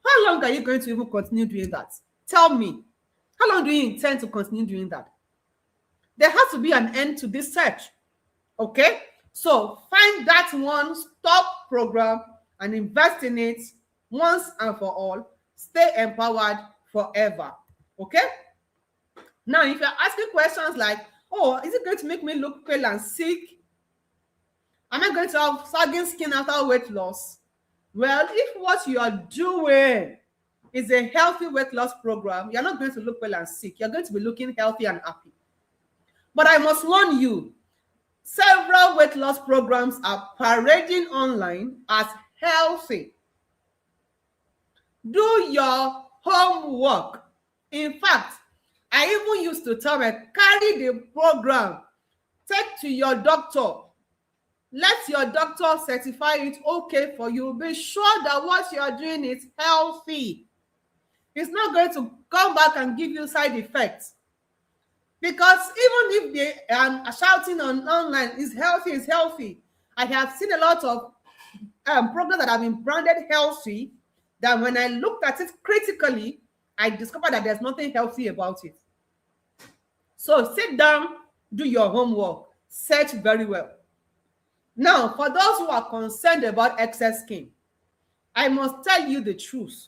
How long are you going to even continue doing that? Tell me. How long do you intend to continue doing that? There has to be an end to this search. Okay? So find that one stop program and invest in it once and for all. Stay empowered forever. Okay? Now, if you're asking questions like, oh, is it going to make me look pale and sick? Am I going to have sagging skin after weight loss? Well, if what you are doing is a healthy weight loss program, you're not going to look pale and sick. You're going to be looking healthy and happy. But I must warn you, several weight loss programs are parading online as healthy. Do your homework. In fact, I even used to tell them, carry the program, take to your doctor. Let your doctor certify it okay for you. Be sure that what you are doing is healthy. It's not going to come back and give you side effects. Because even if they are shouting online, is healthy. I have seen a lot of programs that have been branded healthy, that when I looked at it critically, I discovered that there's nothing healthy about it. So sit down, do your homework, search very well. Now, for those who are concerned about excess skin, I must tell you the truth.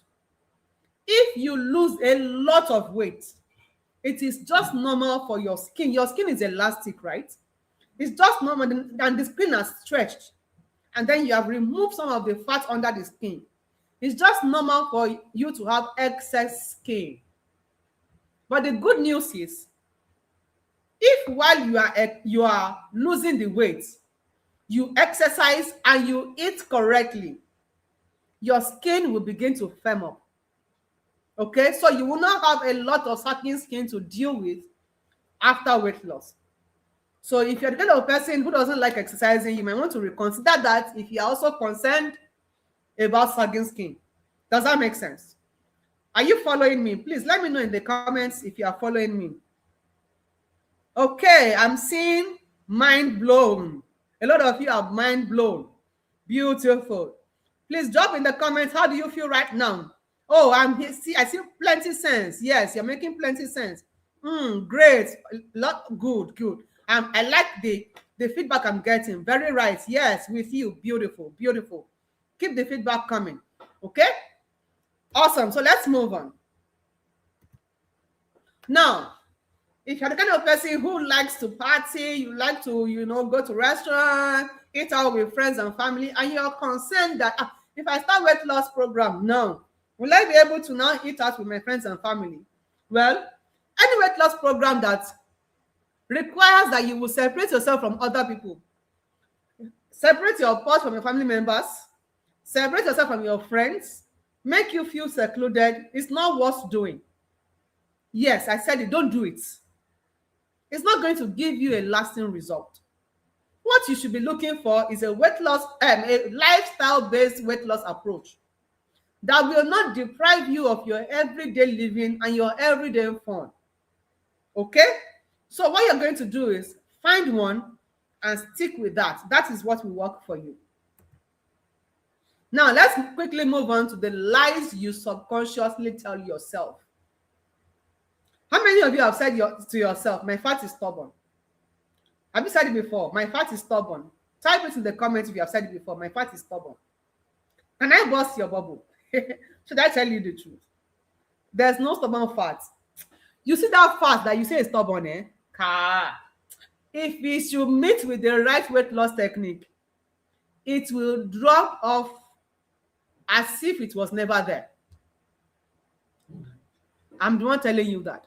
If you lose a lot of weight, it is just normal for your skin. Your skin is elastic, right? It's just normal, and the skin has stretched, and then you have removed some of the fat under the skin. It's just normal for you to have excess skin. But the good news is, if while you are losing the weight, you exercise and you eat correctly, your skin will begin to firm up. Okay, so you will not have a lot of sagging skin to deal with after weight loss. So if you're the kind of person who doesn't like exercising, you might want to reconsider that if you're also concerned about sagging skin. Does that make sense? Are you following me? Please let me know in the comments if you are following me. Okay, I'm seeing mind blown. A lot of you are mind blown. Beautiful. Please drop in the comments, how do you feel right now? Oh, I see plenty sense. Yes, you're making plenty sense. Great. Good. I like the feedback I'm getting. Very right. Yes, with you. Beautiful. Keep the feedback coming. Okay? Awesome. So let's move on. Now, if you're the kind of person who likes to party, you like to, go to restaurant, eat out with friends and family, and you're concerned that if I start weight loss program now, will I be able to now eat out with my friends and family? Well, any weight loss program that requires that you will separate yourself from other people, separate your pot from your family members, separate yourself from your friends, make you feel secluded, it's not worth doing. Yes, I said it, don't do it. It's not going to give you a lasting result. What you should be looking for is a lifestyle-based weight loss approach that will not deprive you of your everyday living and your everyday fun. Okay? So what you're going to do is find one and stick with that. That is what will work for you. Now, let's quickly move on to the lies you subconsciously tell yourself. How many of you have said to yourself, my fat is stubborn? Have you said it before? My fat is stubborn. Type it in the comments if you have said it before. My fat is stubborn. Can I burst your bubble? Should I tell you the truth? There's no stubborn fat. You see that fat that you say is stubborn, eh? If it should meet with the right weight loss technique, it will drop off as if it was never there. I'm the one telling you that.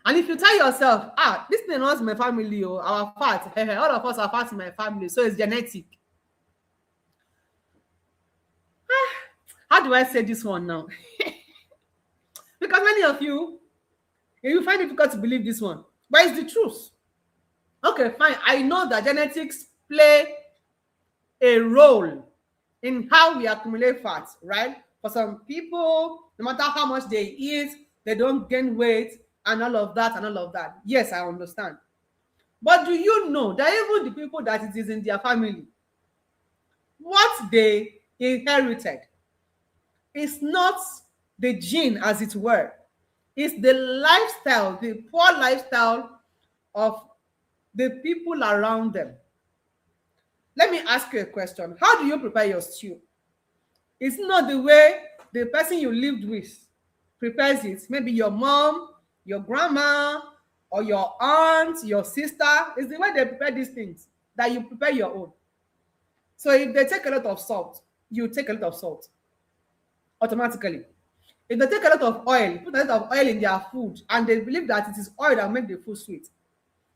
And if you tell yourself, this thing runs my family, our fat, all of us are fat in my family, so it's genetic. How do I say this one now? Because many of you find it difficult to believe this one, but it's the truth. Okay, fine. I know that genetics play a role in how we accumulate fat, right? For some people, no matter how much they eat, they don't gain weight and all of that. Yes, I understand. But do you know that even the people that it is in their family, what they inherited is not the gene, as it were. It's the lifestyle, the poor lifestyle of the people around them. Let me ask you a question. How do you prepare your stew? It's not the way the person you lived with prepares it. Maybe your mom, your grandma, or your aunt, your sister. It's the way they prepare these things that you prepare your own. So if they take a lot of salt, you take a lot of salt automatically. If they take a lot of oil, put a lot of oil in their food, and they believe that it is oil that makes the food sweet.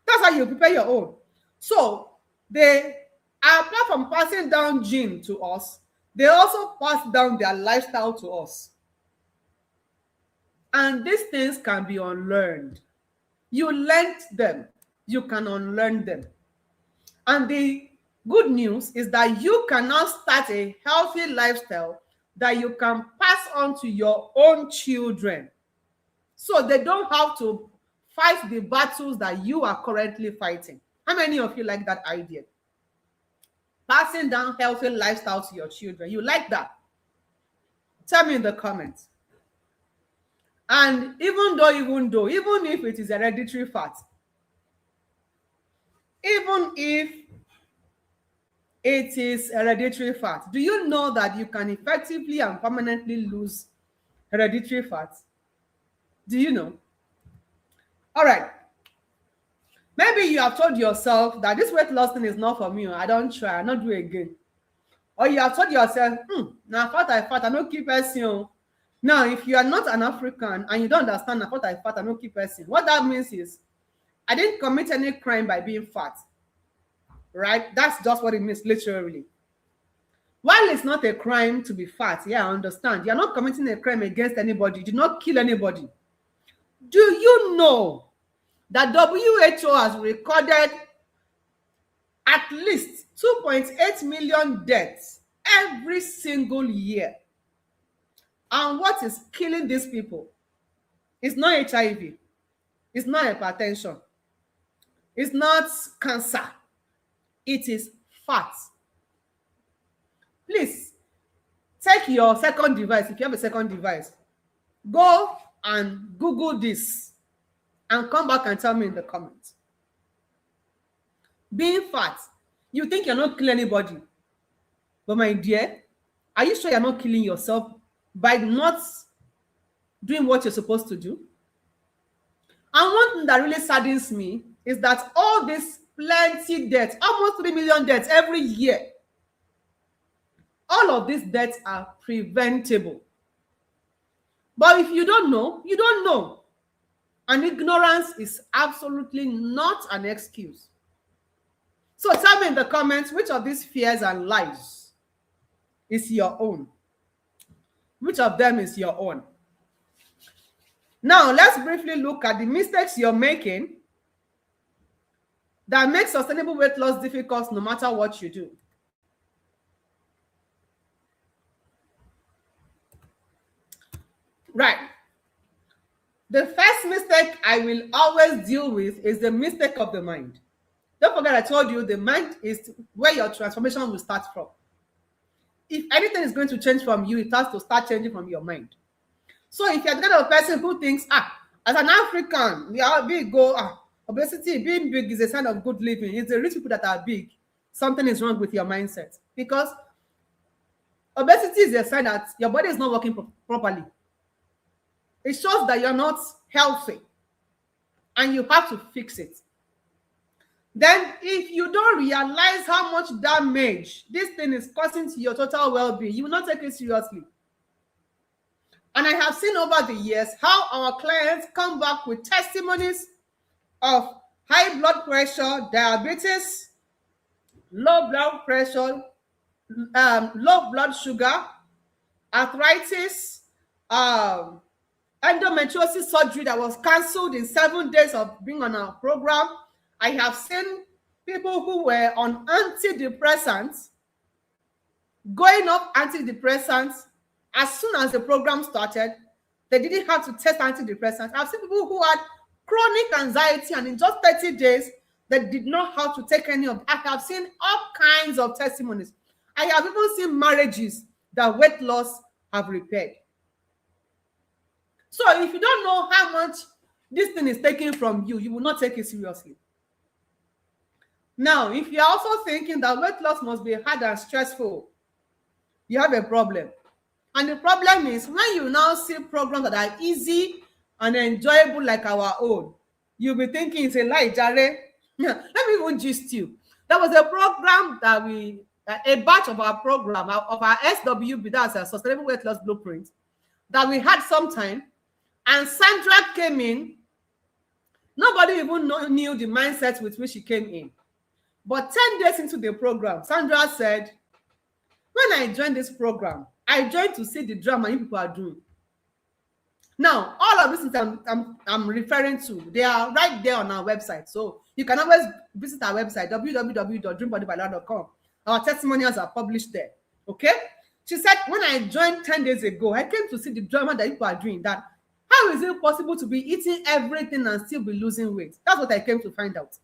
That's how you prepare your own. So they, apart from passing down gene to us, they also pass down their lifestyle to us. And these things can be unlearned. You learned them, you can unlearn them. And the good news is that you can now start a healthy lifestyle that you can pass on to your own children, so they don't have to fight the battles that you are currently fighting. How many of you like that idea? Passing down healthy lifestyle to your children. You like that? Tell me in the comments. And even if it is hereditary fat, even if it is hereditary fat, do you know that you can effectively and permanently lose hereditary fat? Do you know? All right. Maybe you have told yourself that this weight loss thing is not for me. I don't try, I not do it again. Or you have told yourself, now fat, I no keep person. Now, if you are not an African and you don't understand na fat, I no keep person, what that means is I didn't commit any crime by being fat. Right? That's just what it means literally. While it's not a crime to be fat, yeah, I understand. You're not committing a crime against anybody. You did not kill anybody. Do you know that WHO has recorded at least 2.8 million deaths every single year? And what is killing these people? It's not HIV. It's not hypertension. It's not cancer. It is fat. Please, take your second device. If you have a second device, go and Google this and come back and tell me in the comments. Being fat, you think you're not killing anybody. But my dear, are you sure you're not killing yourself by not doing what you're supposed to do? And one thing that really saddens me is that all this plenty deaths, almost 3 million deaths every year, all of these deaths are preventable. But if you don't know, you don't know. And ignorance is absolutely not an excuse. So tell me in the comments, which of these fears and lies is your own? Which of them is your own? Now, let's briefly look at the mistakes you're making that make sustainable weight loss difficult no matter what you do. Right. The first mistake I will always deal with is the mistake of the mind. Don't forget I told you the mind is where your transformation will start from. If anything is going to change from you, it has to start changing from your mind. So if you're the kind of person who thinks, as an African, we are big, obesity, being big is a sign of good living. It's the rich people that are big. Something is wrong with your mindset. Because obesity is a sign that your body is not working properly. It shows that you're not healthy. And you have to fix it. Then if you don't realize how much damage this thing is causing to your total well-being, you will not take it seriously. And I have seen over the years how our clients come back with testimonies of high blood pressure, diabetes, low blood pressure, low blood sugar, arthritis, endometriosis surgery that was cancelled in 7 days of being on our program. I have seen people who were on antidepressants going off antidepressants as soon as the program started. They didn't have to test antidepressants. I've seen people who had chronic anxiety, and in just 30 days, they did not have to take any of it. I have seen all kinds of testimonies. I have even seen marriages that weight loss have repaired. So if you don't know how much this thing is taking from you, you will not take it seriously. Now, if you're also thinking that weight loss must be hard and stressful, you have a problem. And the problem is when you now see programs that are easy and enjoyable like our own, you'll be thinking it's a lie, Jare. Let me even gist you. There was a program that a batch of our program, of our SWB, that's a Sustainable Weight Loss Blueprint, that we had sometime, and Sandra came in. Nobody even knew the mindset with which she came in. But 10 days into the program, Sandra said, when I joined this program, I joined to see the drama you people are doing. Now, all of these things I'm referring to, they are right there on our website. So you can always visit our website, www.dreambodybylaw.com. Our testimonials are published there. Okay? She said, when I joined 10 days ago, I came to see the drama that people are doing. That how is it possible to be eating everything and still be losing weight? That's what I came to find out.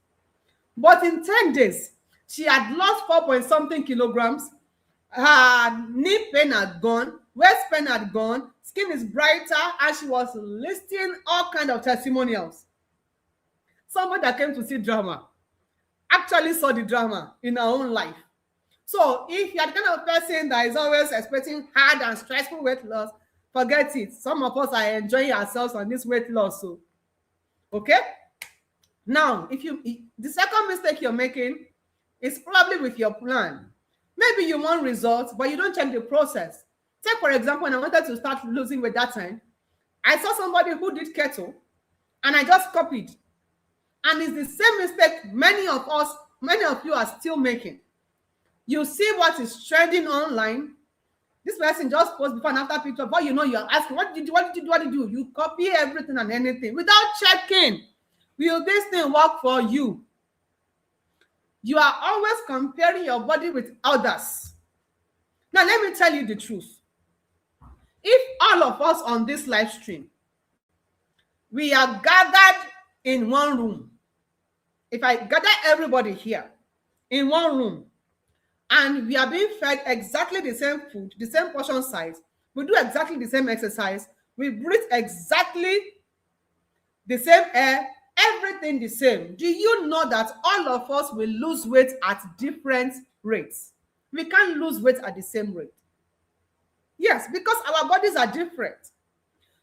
But in 10 days, she had lost 4-point-something kilograms. Her knee pain had gone, waist pain had gone, skin is brighter, and she was listing all kinds of testimonials. Somebody that came to see drama actually saw the drama in her own life. So if you're the kind of person that is always expecting hard and stressful weight loss, forget it. Some of us are enjoying ourselves on this weight loss. So, okay? Now, the second mistake you're making is probably with your plan. Maybe you want results, but you don't check the process. Take, for example, when I wanted to start losing weight that time, I saw somebody who did keto and I just copied. And it's the same mistake many of you are still making. You see what is trending online. This person just posts before and after picture, but you know you're asking, what did you do? What did you do? What did you do? You copy everything and anything without checking. Will this thing work for you? You are always comparing your body with others. Now, let me tell you the truth. If all of us on this live stream, we are gathered in one room, if I gather everybody here in one room, and we are being fed exactly the same food, the same portion size, we do exactly the same exercise, we breathe exactly the same air, everything the same, do you know that all of us will lose weight at different rates? We can't lose weight at the same rate. Yes, because our bodies are different.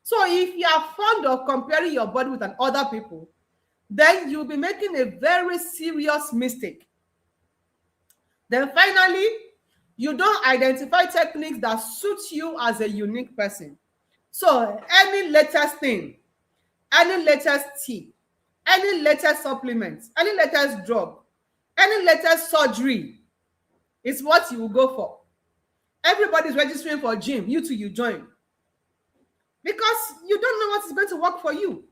So if you are fond of comparing your body with other people, then you'll be making a very serious mistake. Then finally, you don't identify techniques that suit you as a unique person. So any latest thing, any latest tea, any latest supplement, any latest drug, any latest surgery is what you will go for. Everybody's registering for gym, you too, you join. Because you don't know what is going to work for you.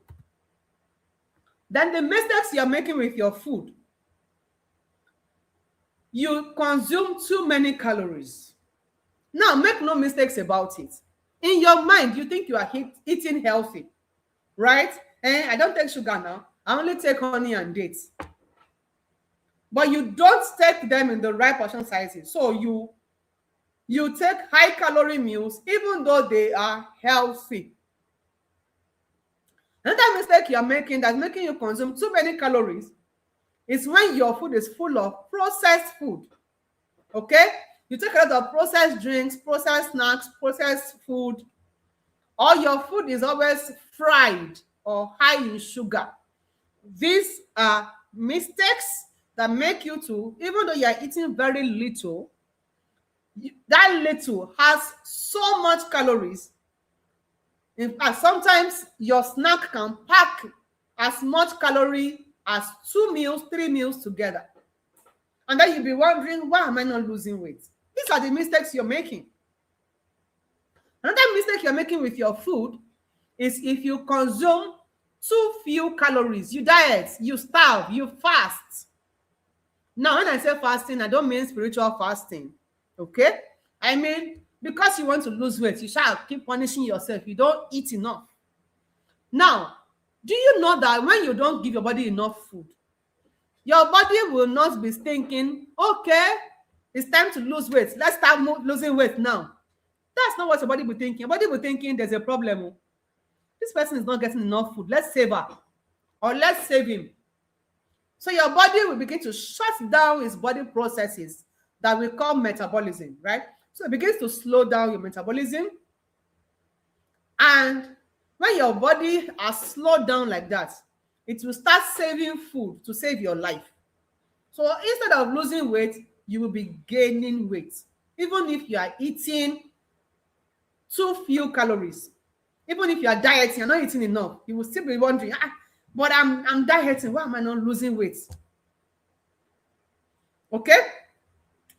Then the mistakes you're making with your food. You consume too many calories. Now, make no mistakes about it. In your mind, you think you are eating healthy, right? I don't take sugar now. I only take honey and dates. But you don't take them in the right portion sizes. So you take high-calorie meals even though they are healthy. Another mistake you're making that's making you consume too many calories is when your food is full of processed food. Okay? You take a lot of processed drinks, processed snacks, processed food, or your food is always fried or high in sugar. These are mistakes that make you to, even though you are eating very little, that little has so much calories. In fact, sometimes your snack can pack as much calorie as 2 meals, 3 meals together. And then you'll be wondering, why am I not losing weight? These are the mistakes you're making. Another mistake you're making with your food is if you consume too few calories, you diet, you starve, you fast. Now, when I say fasting, I don't mean spiritual fasting, okay? I mean, because you want to lose weight, you shall keep punishing yourself. You don't eat enough. Now, do you know that when you don't give your body enough food, your body will not be thinking, okay, it's time to lose weight. Let's start losing weight now. That's not what your body will be thinking. Your body will be thinking there's a problem. This person is not getting enough food. Let's save her. Or let's save him. So your body will begin to shut down its body processes that we call metabolism, right? So it begins to slow down your metabolism. And when your body has slowed down like that, it will start saving food to save your life. So instead of losing weight, you will be gaining weight. Even if you are eating too few calories, even if you are dieting, you're not eating enough, you will still be wondering, but I'm dieting, why am I not losing weight? Okay?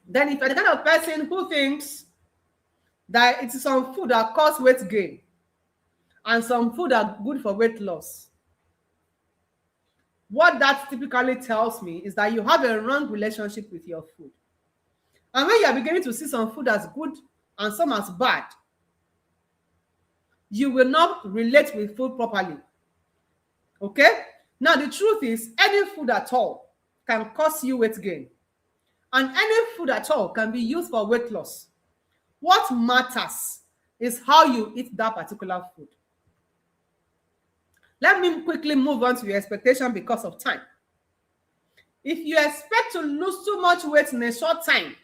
Then if you're the kind of person who thinks that it is some food that cause weight gain and some food that are good for weight loss, what that typically tells me is that you have a wrong relationship with your food. And when you are beginning to see some food as good and some as bad, you will not relate with food properly. Okay? Now, the truth is, any food at all can cause you weight gain. And any food at all can be used for weight loss. What matters is how you eat that particular food. Let me quickly move on to your expectation because of time. If you expect to lose too much weight in a short time,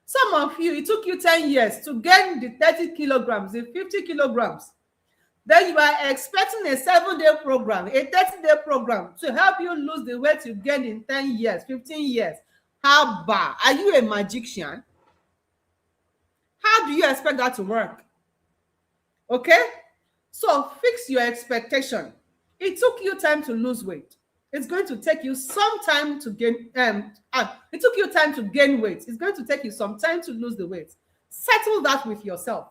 some of you, it took you 10 years to gain the 30 kilograms, the 50 kilograms. Then you are expecting a 7-day program, a 30-day program to help you lose the weight you gained in 10 years, 15 years. How bad? Are you a magician? How do you expect that to work? Okay? So fix your expectation. It took you time to lose weight. It's going to take you some time to gain it took you time to gain weight. It's going to take you some time to lose the weight. Settle that with yourself.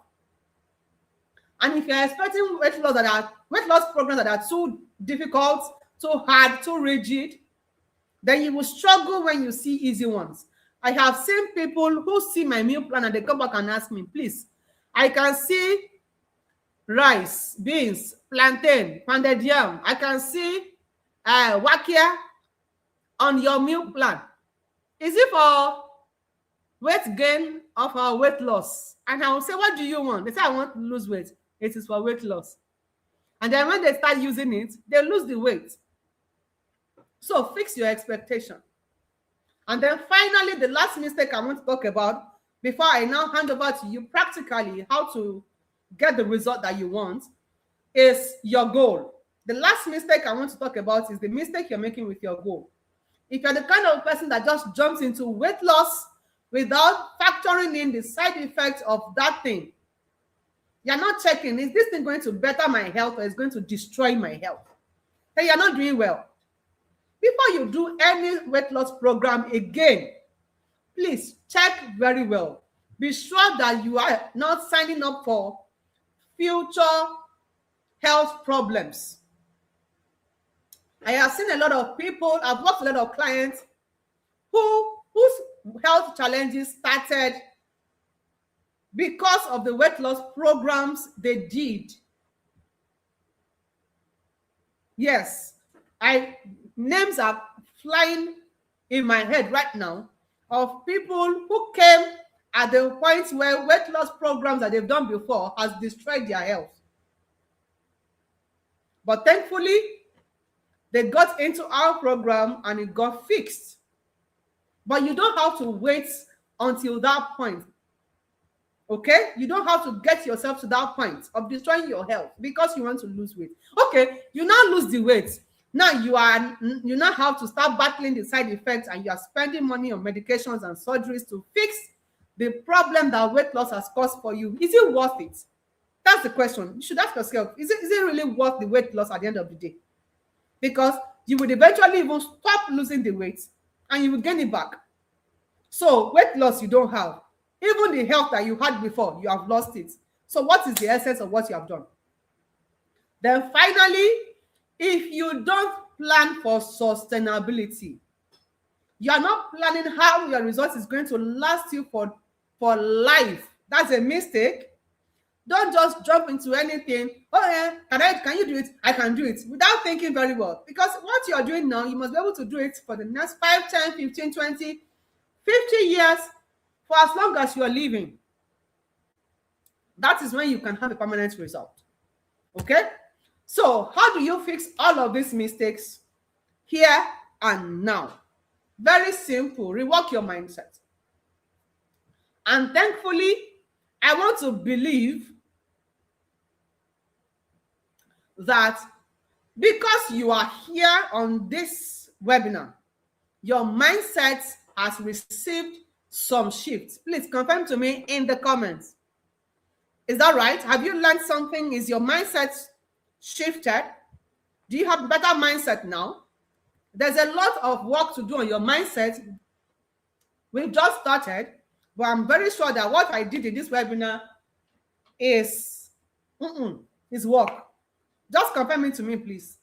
And if you're expecting weight loss programs that are too difficult, too hard, too rigid, then you will struggle when you see easy ones. I have seen people who see my meal plan and they come back and ask me, please, I can see rice, beans, plantain, pounded yam. I can see wakia on your meal plan. Is it for weight gain or for weight loss? And I will say, what do you want? They say, I want to lose weight. It is for weight loss. And then when they start using it, they lose the weight. So fix your expectation. And then finally, the last mistake I want to talk about before I now hand over to you practically how to get the result that you want is your goal. The last mistake I want to talk about is the mistake you're making with your goal. If you're the kind of person that just jumps into weight loss without factoring in the side effects of that thing, you're not checking, is this thing going to better my health or is going to destroy my health? Then you're not doing well. Before you do any weight loss program again, please check very well. Be sure that you are not signing up for future health problems. I have seen a lot of people, I've worked with a lot of clients whose health challenges started because of the weight loss programs they did. Yes, names are flying in my head right now of people who came at the point where weight loss programs that they've done before has destroyed their health. But thankfully, they got into our program and it got fixed. But you don't have to wait until that point. Okay? You don't have to get yourself to that point of destroying your health because you want to lose weight. Okay, you now lose the weight. Now you now have to start battling the side effects and you are spending money on medications and surgeries to fix the problem that weight loss has caused for you. Is it worth it? That's the question. You should ask yourself, is it really worth the weight loss at the end of the day? Because you would eventually even stop losing the weight and you will gain it back. So weight loss you don't have. Even the health that you had before, you have lost it. So what is the essence of what you have done? Then finally, if you don't plan for sustainability, you are not planning how your result is going to last you for life. That's a mistake. Don't just jump into anything. Oh yeah, can you do it? I can do it without thinking very well. Because what you're doing now, you must be able to do it for the next 5, 10, 15, 20, 50 years for as long as you are living. That is when you can have a permanent result. Okay? So how do you fix all of these mistakes here and now? Very simple. Rework your mindset. And thankfully, I want to believe that because you are here on this webinar, your mindset has received some shifts. Please confirm to me in the comments. Is that right? Have you learned something? Is your mindset shifted? Do you have a better mindset now? There's a lot of work to do on your mindset. We just started, but I'm very sure that what I did in this webinar is work. Just confirm it to me, please.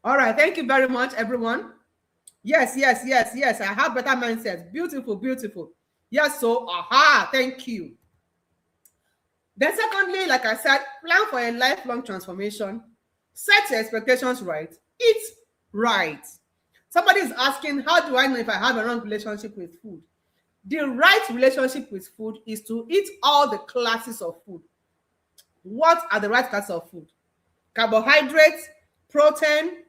All right, thank you very much, everyone. Yes. I have better mindset. Beautiful, beautiful. Yes, so thank you. Then secondly, like I said, plan for a lifelong transformation. Set your expectations right. Eat right. Somebody is asking, how do I know if I have a wrong relationship with food? The right relationship with food is to eat all the classes of food. What are the right classes of food? Carbohydrates, protein,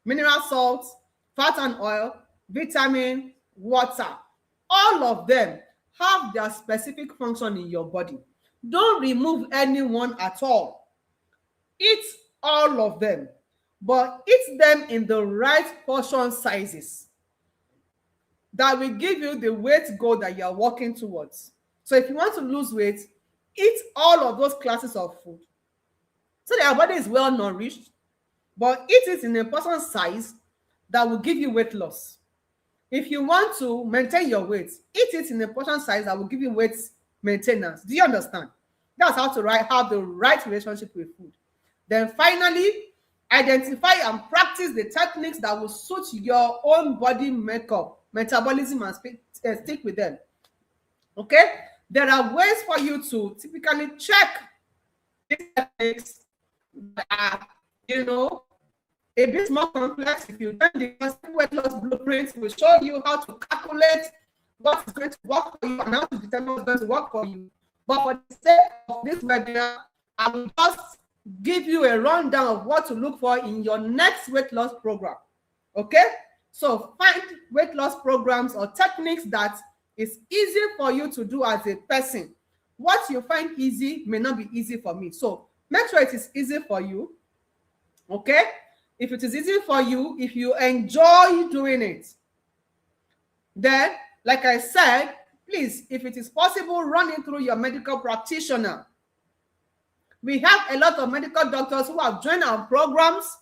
mineral salts, fat and oil, vitamin, water. All of them have their specific function in your body. Don't remove anyone at all. Eat all of them, but eat them in the right portion sizes that will give you the weight goal that you are working towards. So if you want to lose weight, eat all of those classes of food so that your body is well nourished, but eat it in a portion size that will give you weight loss. If you want to maintain your weight, eat it in a portion size that will give you weight maintenance. Do you understand? That's how to have the right relationship with food. Then finally, identify and practice the techniques that will suit your own body makeup, metabolism, and stick with them. Okay? There are ways for you to typically check these techniques that are, a bit more complex. If you learn the weight loss blueprint, will show you how to calculate what is going to work for you and how to determine what's going to work for you. But for the sake of this webinar, I will just give you a rundown of what to look for in your next weight loss program. Okay? So find weight loss programs or techniques that is easy for you to do as a person. What you find easy may not be easy for me. So make sure it is easy for you. Okay? If it is easy for you, if you enjoy doing it, then, like I said, please, if it is possible, run it through your medical practitioner. We have a lot of medical doctors who have joined our programs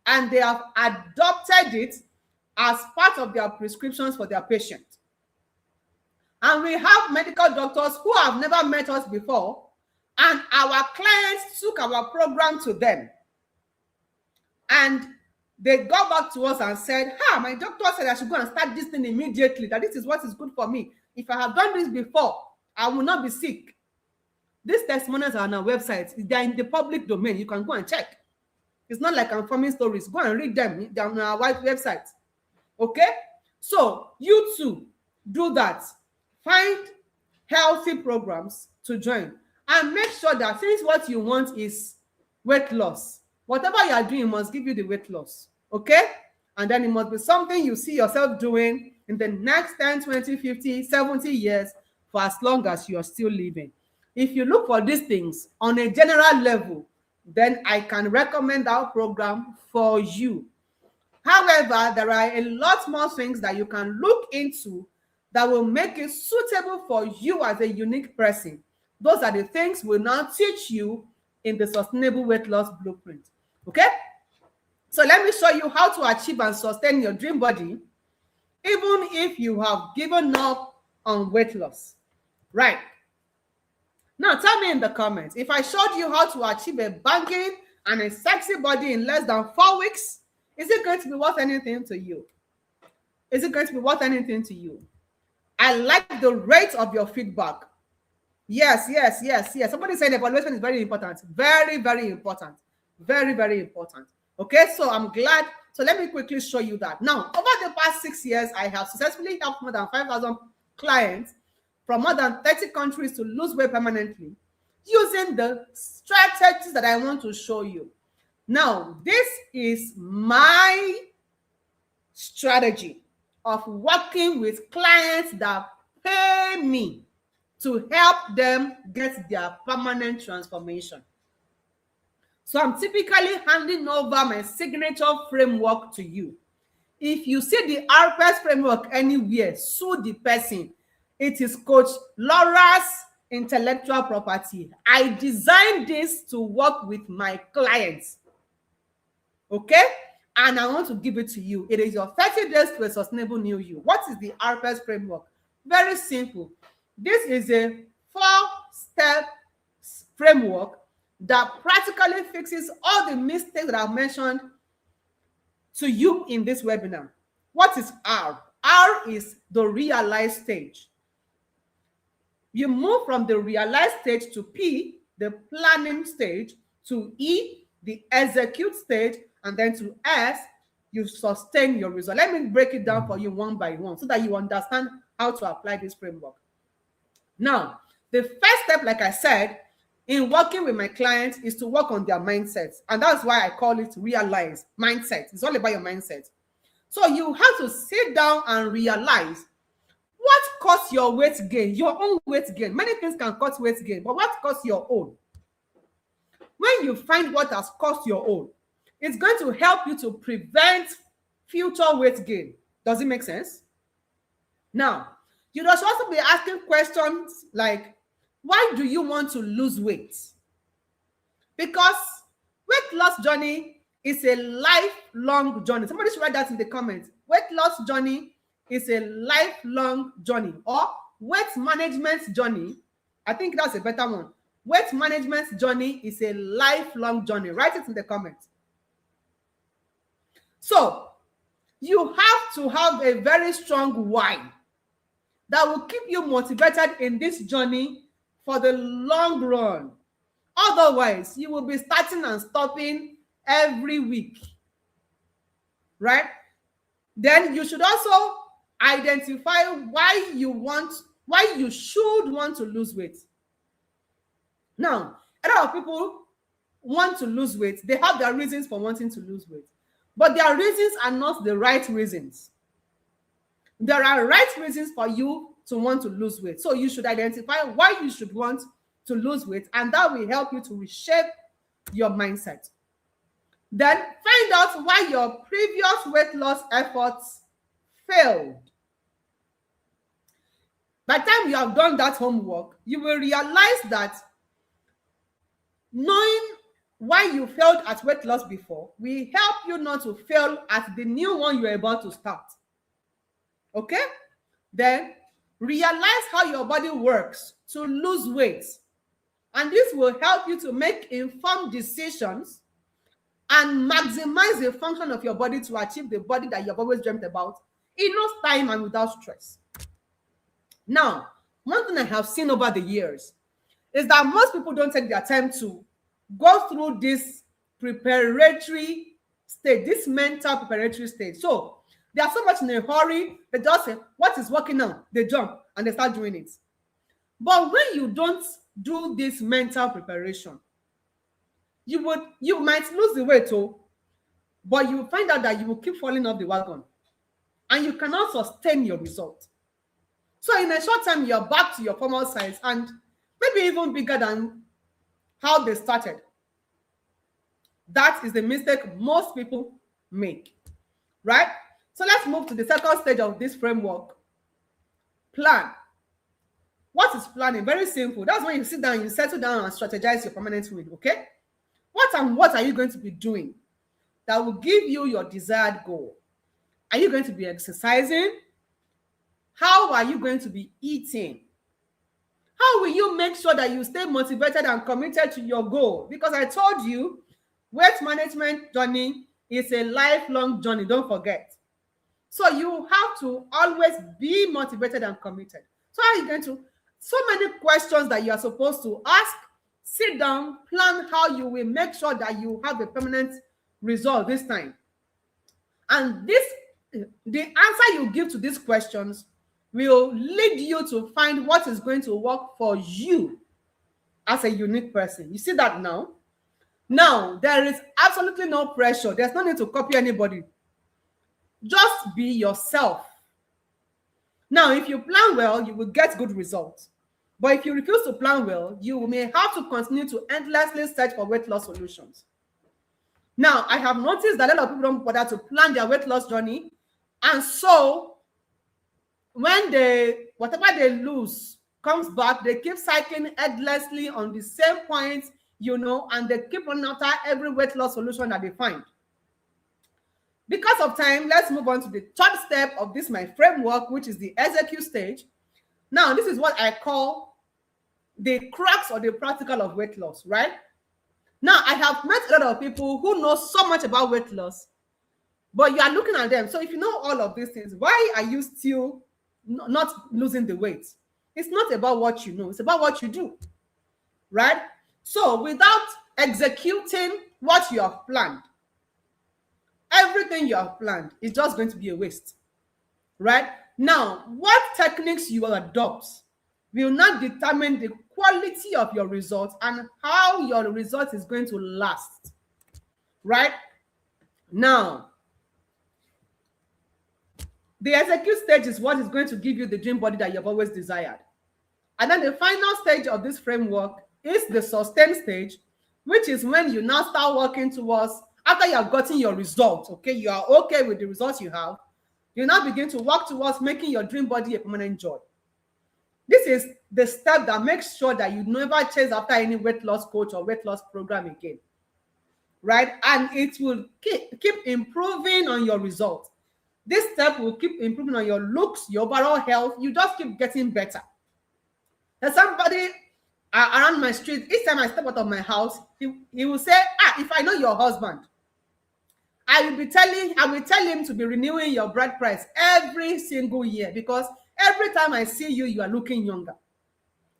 and they have adopted it as part of their prescriptions for their patients. And we have medical doctors who have never met us before, and our clients took our program to them. And they got back to us and said, my doctor said I should go and start this thing immediately, that this is what is good for me. If I have done this before, I will not be sick. These testimonials are on our website. They are in the public domain. You can go and check. It's not like I'm forming stories. Go and read them. They're on our website. Okay? So you too, do that. Find healthy programs to join. And make sure that since what you want is weight loss, whatever you are doing must give you the weight loss. Okay? And then it must be something you see yourself doing in the next 10, 20, 50, 70 years for as long as you are still living. If you look for these things on a general level, then I can recommend our program for you. However, there are a lot more things that you can look into that will make it suitable for you as a unique person. Those are the things we'll now teach you in the Sustainable Weight Loss Blueprint. Okay? So let me show you how to achieve and sustain your dream body, even if you have given up on weight loss. Right. Now, tell me in the comments, if I showed you how to achieve a banging and a sexy body in less than 4 weeks, is it going to be worth anything to you? Is it going to be worth anything to you? I like the rate of your feedback. Yes. Somebody said evaluation is very important. Very, very important. Very, very important. Okay, so I'm glad. So let me quickly show you that. Now, over the past 6 years, I have successfully helped more than 5,000 clients from more than 30 countries to lose weight permanently using the strategies that I want to show you. Now, this is my strategy of working with clients that pay me to help them get their permanent transformation. So I'm typically handing over my signature framework to you. If you see the RPS framework anywhere, sue the person. It is Coach Laura's intellectual property. I designed this to work with my clients. Okay? And I want to give it to you. It is your 30 days to a sustainable new you. What is the RPS framework? Very simple. This is a 4-step framework that practically fixes all the mistakes that I've mentioned to you in this webinar. What is R? R is the realize stage. You move from the realize stage to P, the planning stage, to E, the execute stage, and then to S, you sustain your result. Let me break it down for you one by one so that you understand how to apply this framework. Now, the first step, like I said, in working with my clients is to work on their mindsets. And that's why I call it realize mindset. It's all about your mindset. So you have to sit down and realize causes your weight gain? Your own weight gain. Many things can cause weight gain, but what causes your own? When you find what has caused your own, it's going to help you to prevent future weight gain. Does it make sense? Now, you must also be asking questions like, why do you want to lose weight? Because weight loss journey is a lifelong journey. Somebody should write that in the comments. Weight loss journey is a lifelong journey, or weight management journey. I think that's a better one. Weight management journey is a lifelong journey. Write it in the comments. So you have to have a very strong why that will keep you motivated in this journey for the long run. Otherwise, you will be starting and stopping every week, right? Then you should also identify why you should want to lose weight. Now, a lot of people want to lose weight. They have their reasons for wanting to lose weight, but their reasons are not the right reasons. There are right reasons for you to want to lose weight. So you should identify why you should want to lose weight, and that will help you to reshape your mindset. Then find out why your previous weight loss efforts failed. By the time you have done that homework, you will realize that knowing why you failed at weight loss before will help you not to fail at the new one you're about to start. Okay? Then realize how your body works to lose weight. And this will help you to make informed decisions and maximize the function of your body to achieve the body that you've always dreamt about in no time and without stress. Now, one thing I have seen over the years is that most people don't take their time to go through this preparatory stage, this mental preparatory stage. So they are so much in a hurry, they just say, what is working now? They jump and they start doing it. But when you don't do this mental preparation, you might lose the weight, but you will find out that you will keep falling off the wagon and you cannot sustain your result. So in a short time, you're back to your former size and maybe even bigger than how they started. That is the mistake most people make, right? So let's move to the second stage of this framework. Plan. What is planning? Very simple. That's when you sit down, you settle down and strategize your permanent weight, okay? What are you going to be doing that will give you your desired goal? Are you going to be exercising? How are you going to be eating? How will you make sure that you stay motivated and committed to your goal? Because I told you, weight management journey is a lifelong journey, don't forget. So you have to always be motivated and committed. So how are you going to? So many questions that you are supposed to ask. Sit down, plan how you will make sure that you have a permanent result this time. And the answer you give to these questions will lead you to find what is going to work for you as a unique person. You see that now? Now, there is absolutely no pressure. There's no need to copy anybody. Just be yourself. Now, if you plan well, you will get good results. But if you refuse to plan well, you may have to continue to endlessly search for weight loss solutions. Now, I have noticed that a lot of people don't bother to plan their weight loss journey. And so, when whatever they lose comes back, they keep cycling endlessly on the same points, and they keep running after every weight loss solution that they find. Because of time, let's move on to the third step of this, my framework, which is the execute stage. Now, this is what I call the crux or the practical of weight loss, right? Now, I have met a lot of people who know so much about weight loss, but you are looking at them. So if you know all of these things, why are you still not losing the weight? It's not about what you know, it's about what you do, right? So without executing what you have planned, everything you have planned is just going to be a waste, right? Now, what techniques you will adopt will not determine the quality of your results and how your result is going to last, right? Now, The execute stage is what is going to give you the dream body that you've always desired. And then the final stage of this framework is the sustain stage, which is when you now start working towards, after you have gotten your results, okay, you are okay with the results you have, you now begin to work towards making your dream body a permanent joy. This is the step that makes sure that you never chase after any weight loss coach or weight loss program again, right? And it will keep improving on your results. This step will keep improving on your looks, your overall health. You just keep getting better. There's somebody around my street, each time I step out of my house, he will say, if I know your husband, I will tell him to be renewing your bride price every single year, because every time I see you, you are looking younger.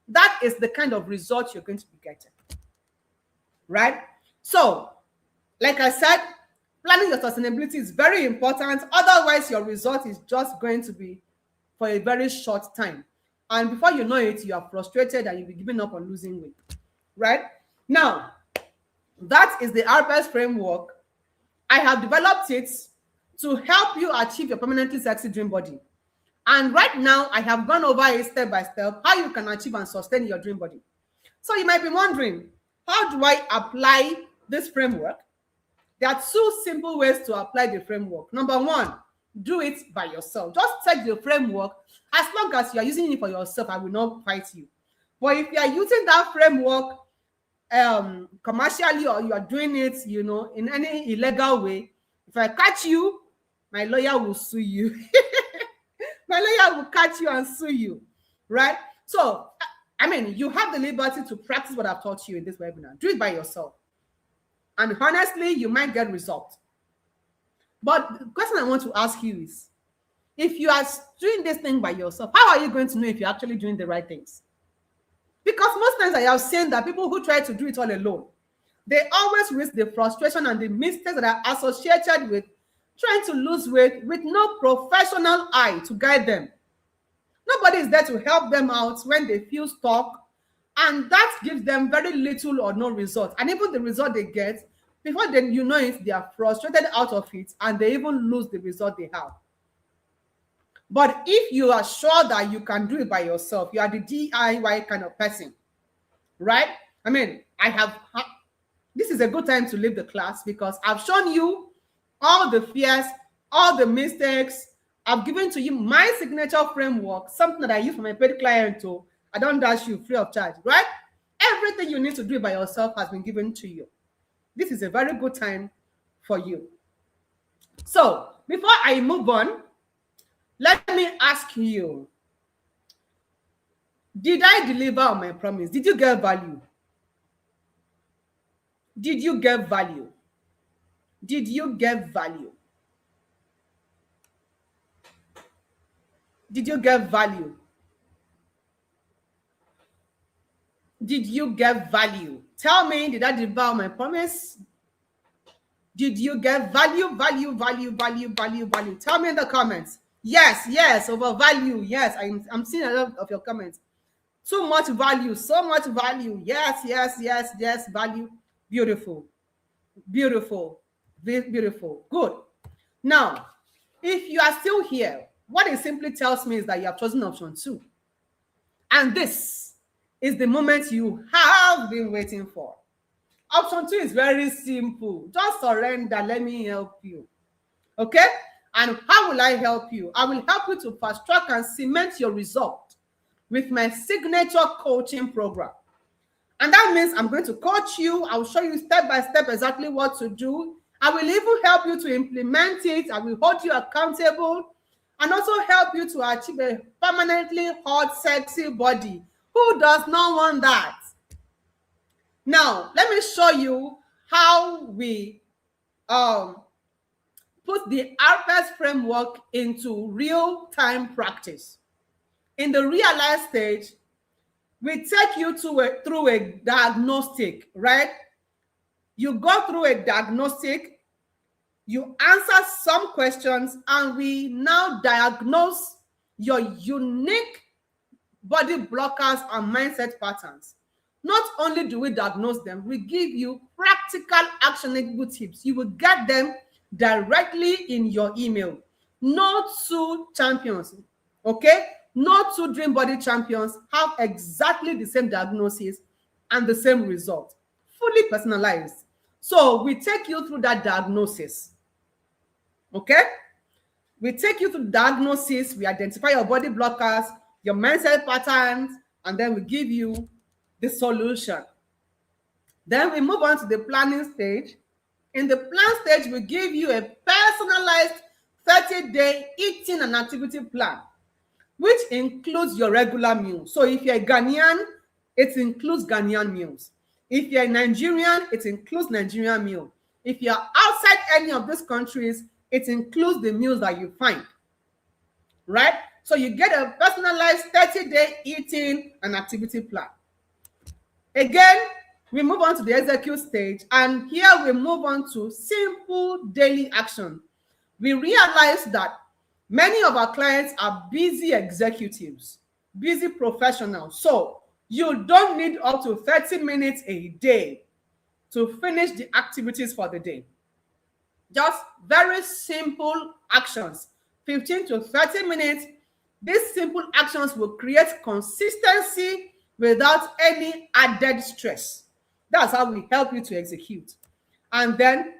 That is the kind of result you're going to be getting, right? So, like I said, planning your sustainability is very important. Otherwise, your result is just going to be for a very short time. And before you know it, you are frustrated and you'll be giving up on losing weight, right? Now, that is the RPS framework. I have developed it to help you achieve your permanently sexy dream body. And right now, I have gone over it step by step, how you can achieve and sustain your dream body. So you might be wondering, how do I apply this framework? There are two simple ways to apply the framework. Number one, do it by yourself. Just take the framework. As long as you are using it for yourself, I will not fight you. But if you are using that framework commercially, or you are doing it, in any illegal way, if I catch you, my lawyer will sue you. My lawyer will catch you and sue you, right? So, you have the liberty to practice what I've taught you in this webinar. Do it by yourself. And honestly, you might get results. But the question I want to ask you is, if you are doing this thing by yourself, how are you going to know if you're actually doing the right things? Because most times I have seen that people who try to do it all alone, they always risk the frustration and the mistakes that are associated with trying to lose weight with no professional eye to guide them. Nobody is there to help them out when they feel stuck, and that gives them very little or no result. And even the result they get, before they they are frustrated out of it, and they even lose the result they have. But if you are sure that you can do it by yourself, you are the DIY kind of person, right? This is a good time to leave the class, because I've shown you all the fears, all the mistakes. I've given to you my signature framework, something that I use for my paid client too. I don't dash you free of charge, right? Everything you need to do by yourself has been given to you. This is a very good time for you. So, before I move on, let me ask you, did I deliver on my promise? Did you get value? Did you get value? Did you get value? Did you get value? Did you get value? Tell me, did I deliver on my promise? Did you get value? Value. Tell me in the comments. Yes, over value. Yes, I'm seeing a lot of your comments. Too much value, so much value. Yes, value. Beautiful. Good. Now, if you are still here, what it simply tells me is that you have chosen option 2. And this is the moment you have been waiting for. Option 2 is very simple. Just surrender. Let me help you. Okay? And how will I help you? I will help you to fast track and cement your result with my signature coaching program. And that means I'm going to coach you. I'll show you step by step exactly what to do. I will even help you to implement it. I will hold you accountable and also help you to achieve a permanently hot, sexy body. Who does not want that? Now, let me show you how we put the RPS framework into real-time practice. In the realized stage, we take you through a diagnostic, right? You go through a diagnostic, you answer some questions, and we now diagnose your unique body blockers and mindset patterns. Not only do we diagnose them, we give you practical actionable tips. You will get them directly in your email. No two champions, okay? No two dream body champions have exactly the same diagnosis and the same result, fully personalized. So we take you through that diagnosis, okay? We take you through diagnosis, we identify your body blockers, your mindset patterns, and then we give you the solution. Then we move on to the planning stage. In the plan stage, we give you a personalized 30-day eating and activity plan, which includes your regular meals. So if you're a Ghanaian, it includes Ghanaian meals. If you're a Nigerian, it includes Nigerian meal. If you're outside any of these countries, it includes the meals that you find, right? So you get a personalized 30-day eating and activity plan. Again, we move on to the execute stage, and here we move on to simple daily action. We realize that many of our clients are busy executives, busy professionals. So you don't need up to 30 minutes a day to finish the activities for the day. Just very simple actions, 15 to 30 minutes. These simple actions will create consistency without any added stress. That's how we help you to execute. And then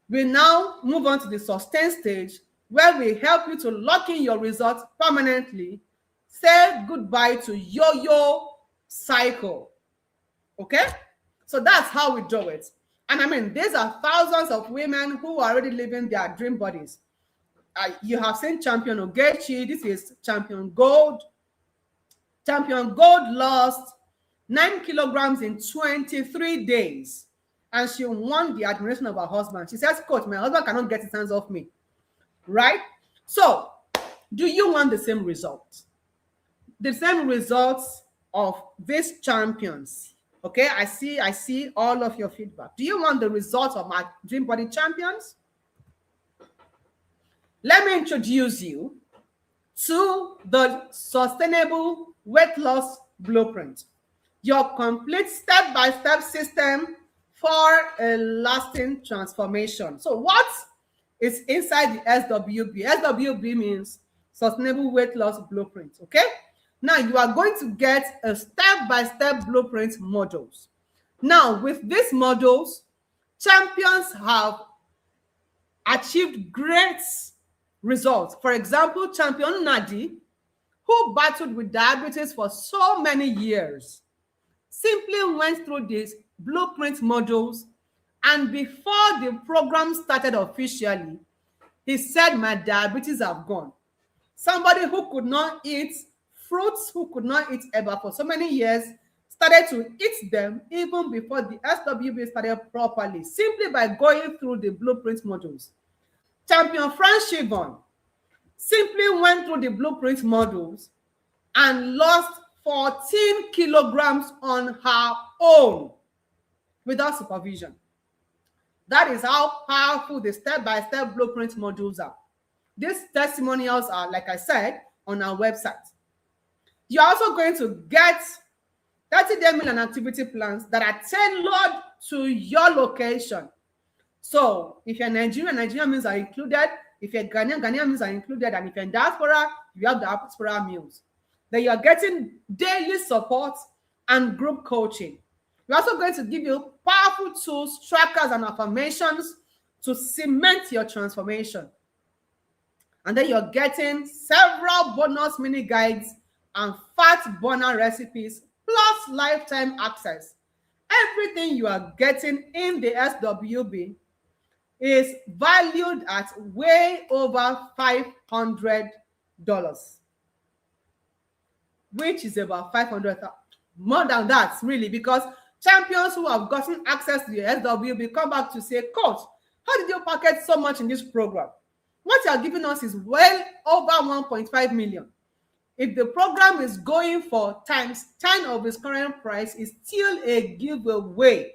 we now move on to the sustain stage, where we help you to lock in your results permanently, say goodbye to yo-yo cycle. Okay? So that's how we do it. And I mean, these are thousands of women who are already living their dream bodies. You have seen Champion Ogechi. This is Champion Gold. Champion Gold lost 9 kilograms in 23 days. And she won the admiration of her husband. She says, Coach, my husband cannot get his hands off me. Right? So, do you want the same results? The same results of these champions. Okay, I see all of your feedback. Do you want the results of my dream body champions? Let me introduce you to the sustainable weight loss blueprint, your complete step-by-step system for a lasting transformation. So what is inside the SWB? SWB means sustainable weight loss blueprint. Okay, now you are going to get a step-by-step blueprint modules. Now with these modules, champions have achieved great results. For example, Champion Nadi, who battled with diabetes for so many years, simply went through these blueprint modules, and before the program started officially, he said, my diabetes have gone. Somebody who could not eat fruits, who could not eat ever for so many years, started to eat them even before the SWB started properly, simply by going through the blueprint modules. Champion Fran Shivon simply went through the blueprint modules and lost 14 kilograms on her own without supervision. That is how powerful the step-by-step blueprint modules are. These testimonials are, like I said, on our website. You're also going to get 30-day meal and activity plans that are tailored to your location. So if you're Nigerian, Nigerian meals are included. If you're Ghanaian, Ghanaian meals are included. And if you're in diaspora, you have the diaspora meals. Then you're getting daily support and group coaching. We're also going to give you powerful tools, trackers, and affirmations to cement your transformation. And then you're getting several bonus mini guides and fat burner recipes, plus lifetime access. Everything you are getting in the SWB is valued at way over $500, which is about 500,000. More than that, really, because champions who have gotten access to the SWB come back to say, Coach, how did you package so much in this program? What you are giving us is well over 1.5 million. If the program is going for times 10 of its current price, it's still a giveaway.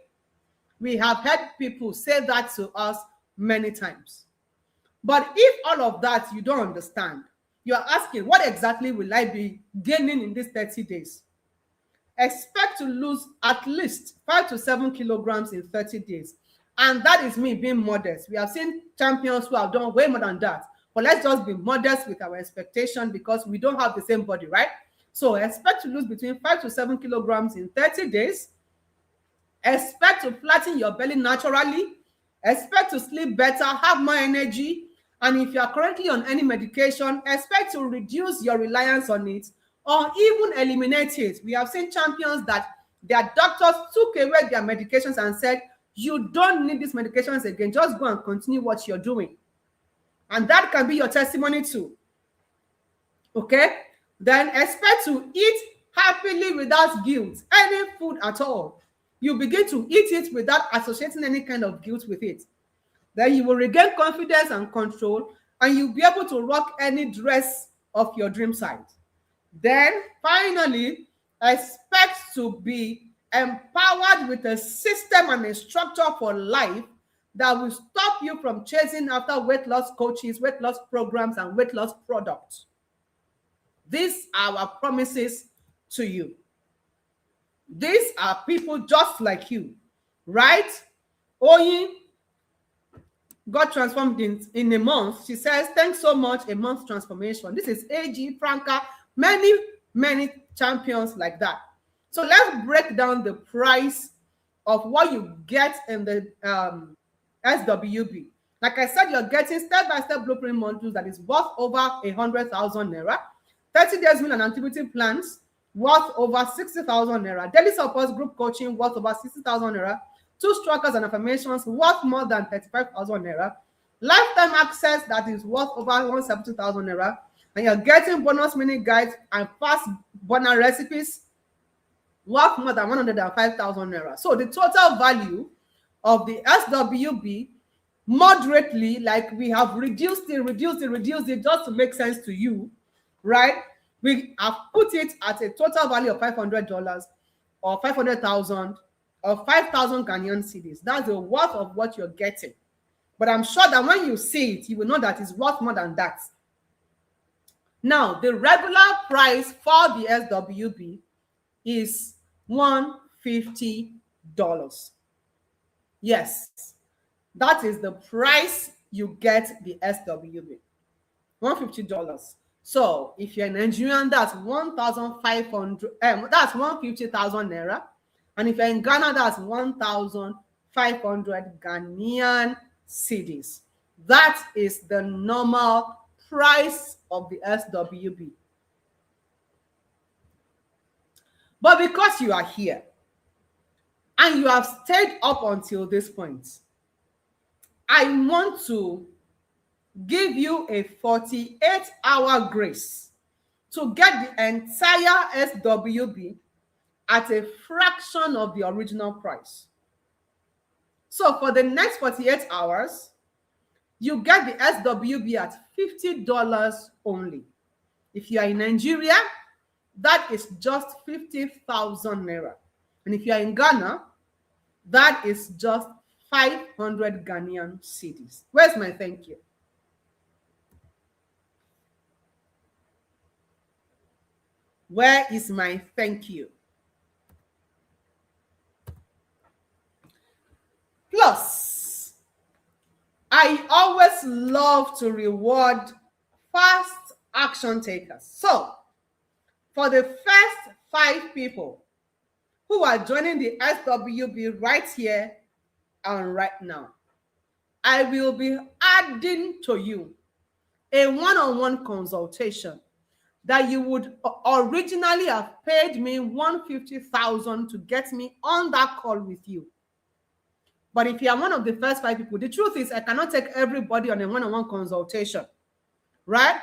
We have heard people say that to us many times. But if all of that you don't understand, you are asking, what exactly will I be gaining in these 30 days? Expect to lose at least 5 to 7 kilograms in 30 days. And that is me being modest. We have seen champions who have done way more than that. But let's just be modest with our expectation because we don't have the same body, right? So expect to lose between 5 to 7 kilograms in 30 days. Expect to flatten your belly naturally. Expect to sleep better, have more energy. And if you are currently on any medication, expect to reduce your reliance on it or even eliminate it. We have seen champions that their doctors took away their medications and said, you don't need these medications again. Just go and continue what you're doing. And that can be your testimony too. Okay? Then expect to eat happily without guilt, any food at all. You begin to eat it without associating any kind of guilt with it. Then you will regain confidence and control, and you'll be able to rock any dress of your dream size. Then finally, expect to be empowered with a system and a structure for life that will stop you from chasing after weight loss coaches, weight loss programs, and weight loss products. These are our promises to you. These are people just like you, right? Oyin got transformed in a month. She says, thanks so much, a month transformation. This is AG, Franca, many champions like that. So let's break down the price of what you get in the SWB. Like I said, you're getting step-by-step blueprint modules that is worth over 100,000 naira, 30 days meal and activity plans worth over 60,000 naira, daily support group coaching worth over 60,000 naira, 2 strikers and affirmations worth more than 35,000 naira, lifetime access that is worth over 170,000 naira, and you're getting bonus mini guides and fast burner recipes worth more than 105,000 naira. So the total value of the SWB moderately, like we have reduced it just to make sense to you, right? We have put it at a total value of $500 or 500,000 or 5,000 Ghanaian cedis. That's the worth of what you're getting. But I'm sure that when you see it, you will know that it's worth more than that. Now, the regular price for the SWB is $150. Yes, that is the price you get the SWB. $150. So if you're a Nigerian, that's 1,500. That's 150,000 naira, and if you're in Ghana, that's 1,500 Ghanaian cedis. That is the normal price of the SWB. But because you are here and you have stayed up until this point, I want to give you a 48-hour grace to get the entire SWB at a fraction of the original price. So for the next 48 hours, you get the SWB at $50 only. If you are in Nigeria, that is just 50,000 naira. And if you are in Ghana, that is just 500 Ghanaian cedis. Where's my thank you? Where is my thank you? Plus, I always love to reward fast action takers. So, for the first 5 people who are joining the SWB right here and right now, I will be adding to you a one-on-one consultation that you would originally have paid me 150,000 to get me on that call with you. But if you are one of the first 5 people, the truth is I cannot take everybody on a one-on-one consultation, right?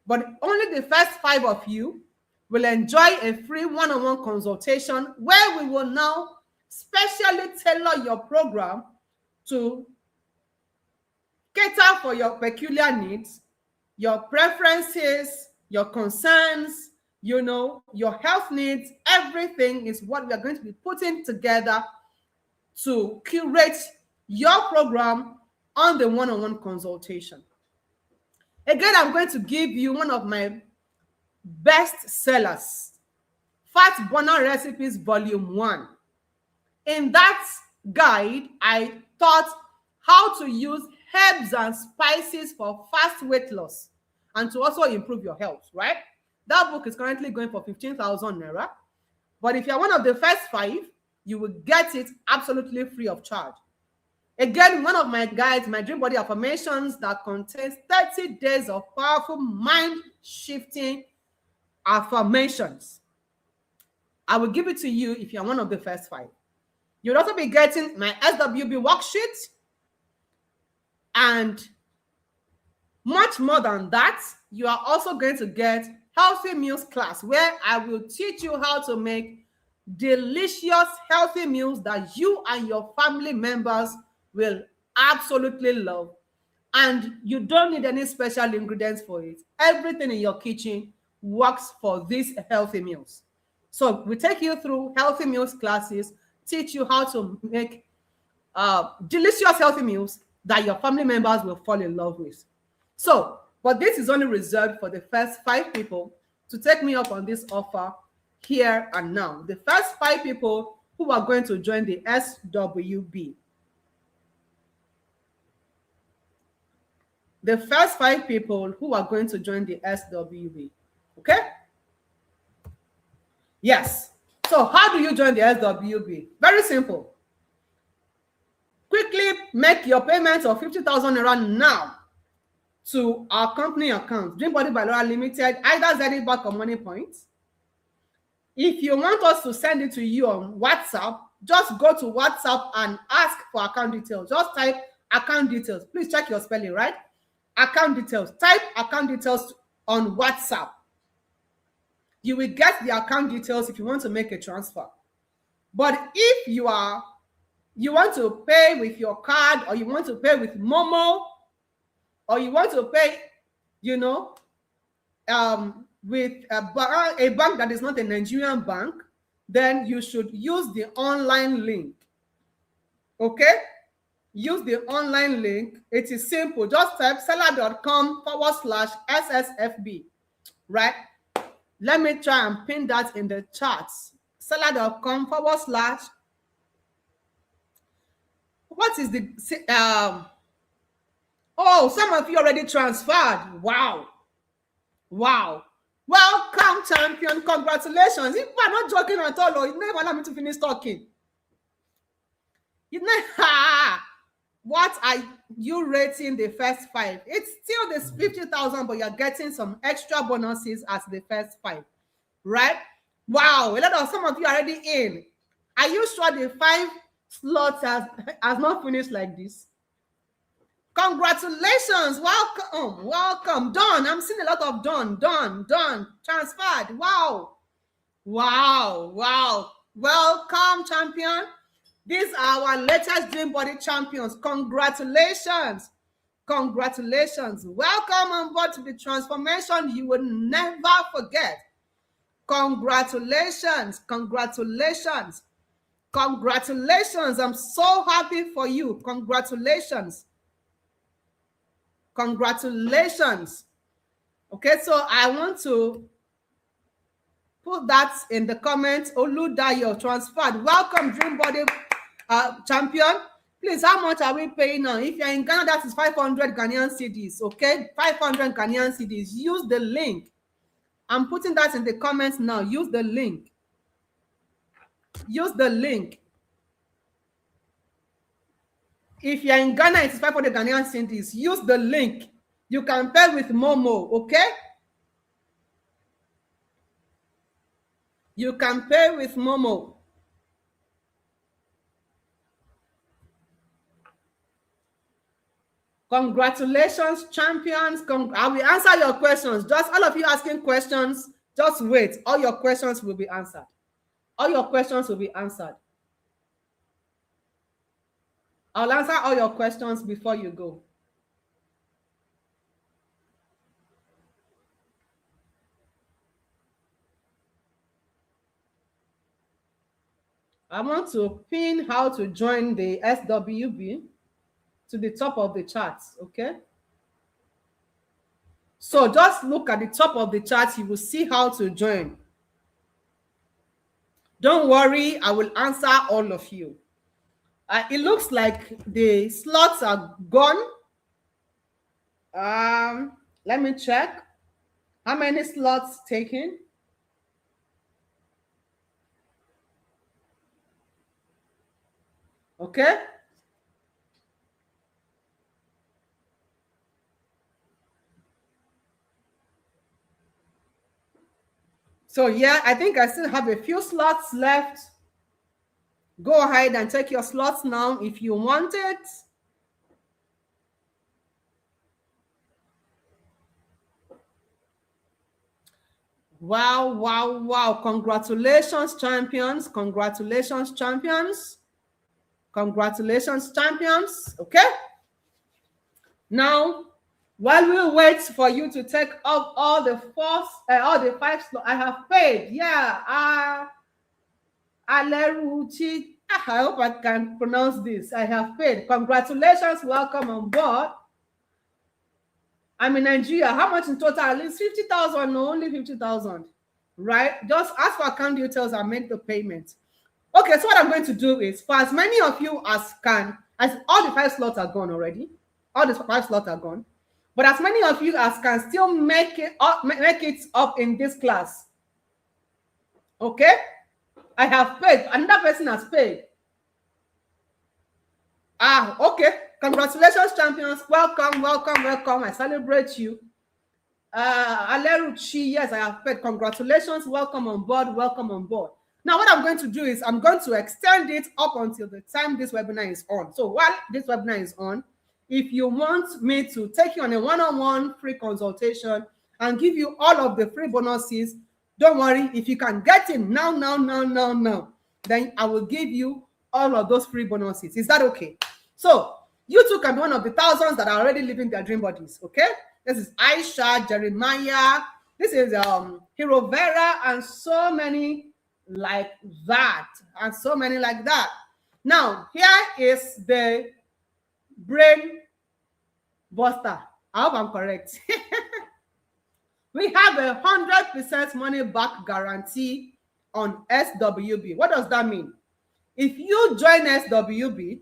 But only the first 5 of you will enjoy a free one-on-one consultation where we will now specially tailor your program to cater for your peculiar needs, your preferences, your concerns, your health needs. Everything is what we are going to be putting together to curate your program on the one-on-one consultation. Again, I'm going to give you one of my best sellers, Fat Burner Recipes Volume 1. In that guide, I taught how to use herbs and spices for fast weight loss and to also improve your health, right? That book is currently going for 15,000 naira. But if you're one of the first 5, you will get it absolutely free of charge. Again, one of my guides, my Dream Body Affirmations, that contains 30 days of powerful mind-shifting affirmations. I will give it to you if you're one of the first 5. You'll also be getting my SWB worksheet and much more than that. You are also going to get Healthy Meals class, where I will teach you how to make delicious healthy meals that you and your family members will absolutely love. And you don't need any special ingredients for it. Everything in your kitchen works for these healthy meals. So we take you through Healthy Meals classes, teach you how to make delicious healthy meals that your family members will fall in love with. So, but this is only reserved for the first 5 people to take me up on this offer here and now. The first 5 people who are going to join the SWB. The first 5 people who are going to join the SWB. Okay? Yes. So how do you join the SWB? Very simple. Quickly make your payment of 50,000 naira now to our company account, Dream Body by Laura Limited, either Zenith Bank or Money Point. If you want us to send it to you on WhatsApp, just go to WhatsApp and ask for account details. Just type account details. Please check your spelling, right? Account details. Type account details on WhatsApp. You will get the account details if you want to make a transfer. But if you want to pay with your card, or you want to pay with Momo, or you want to pay, with a bank that is not a Nigerian bank, then you should use the online link. Okay? Use the online link. It is simple. Just type seller.com/SSFB. Right? Let me try and pin that in the charts. Seller.com/ what is the oh, some of you already transferred. Wow. Welcome, champion. Congratulations. If I'm not joking at all, you never allow me to finish talking. What are you rating the first 5? It's still this 50,000, but you're getting some extra bonuses as the first 5, right? Wow, some of you are already in. Are you sure the 5 slots has not finished like this? Congratulations. Welcome. Done. I'm seeing a lot of done. Transferred. Wow. Welcome, champion. These are our latest Dream Body champions. Congratulations. Welcome on board to the transformation you will never forget. Congratulations. I'm so happy for you. Congratulations. Okay, so I want to put that in the comments. Oludayo transferred. Welcome, Dream Body champion. Please, how much are we paying now? If you're in Ghana, that is 500 Ghanaian cedis. Okay, 500 Ghanaian cedis. Use the link. I'm putting that in the comments now. Use the link. If you're in Ghana, it's 500 Ghanaian cedis. Use the link. You can pay with Momo, okay? You can pay with Momo. Congratulations, champions. I will answer your questions. Just all of you asking questions, just wait. All your questions will be answered. I'll answer all your questions before you go. I want to pin how to join the SWB to the top of the charts, okay? So just look at the top of the chart. You will see how to join. Don't worry, I will answer all of you. It looks like the slots are gone. Let me check. How many slots taken? Okay. So yeah, I think I still have a few slots left. Go ahead and take your slots now if you want it. Wow, wow, wow. Congratulations, champions. Congratulations, champions. Congratulations, champions. Okay. Now, while we wait for you to take up all the five slots, I have paid. Yeah. Aleruchi. I hope I can pronounce this. I have paid. Congratulations. Welcome on board. I'm in Nigeria. How much in total? At least 50,000. No, only 50,000. Right? Just ask for account details and make the payment. Okay, so what I'm going to do is, for as many of you as can, as all the five slots are gone already, all the five slots are gone, but as many of you as can still make it up in this class. Okay, I have paid. Another person has paid. Okay. Congratulations, champions. Welcome, welcome, welcome. I celebrate you. Aleruchi, yes, I have paid. Congratulations. Welcome on board. Welcome on board. Now, what I'm going to do is I'm going to extend it up until the time this webinar is on. So while this webinar is on, if you want me to take you on a one-on-one free consultation and give you all of the free bonuses, don't worry. If you can get in now, then I will give you all of those free bonuses. Is that okay? So you too can be one of the thousands that are already living their dream bodies. Okay. This is Aisha, Jeremiah. This is Hero Vera, and so many like that, and so many like that. Now, here is the brain buster. I hope I'm correct. We have 100% money back guarantee on SWB. What does that mean? If you join SWB,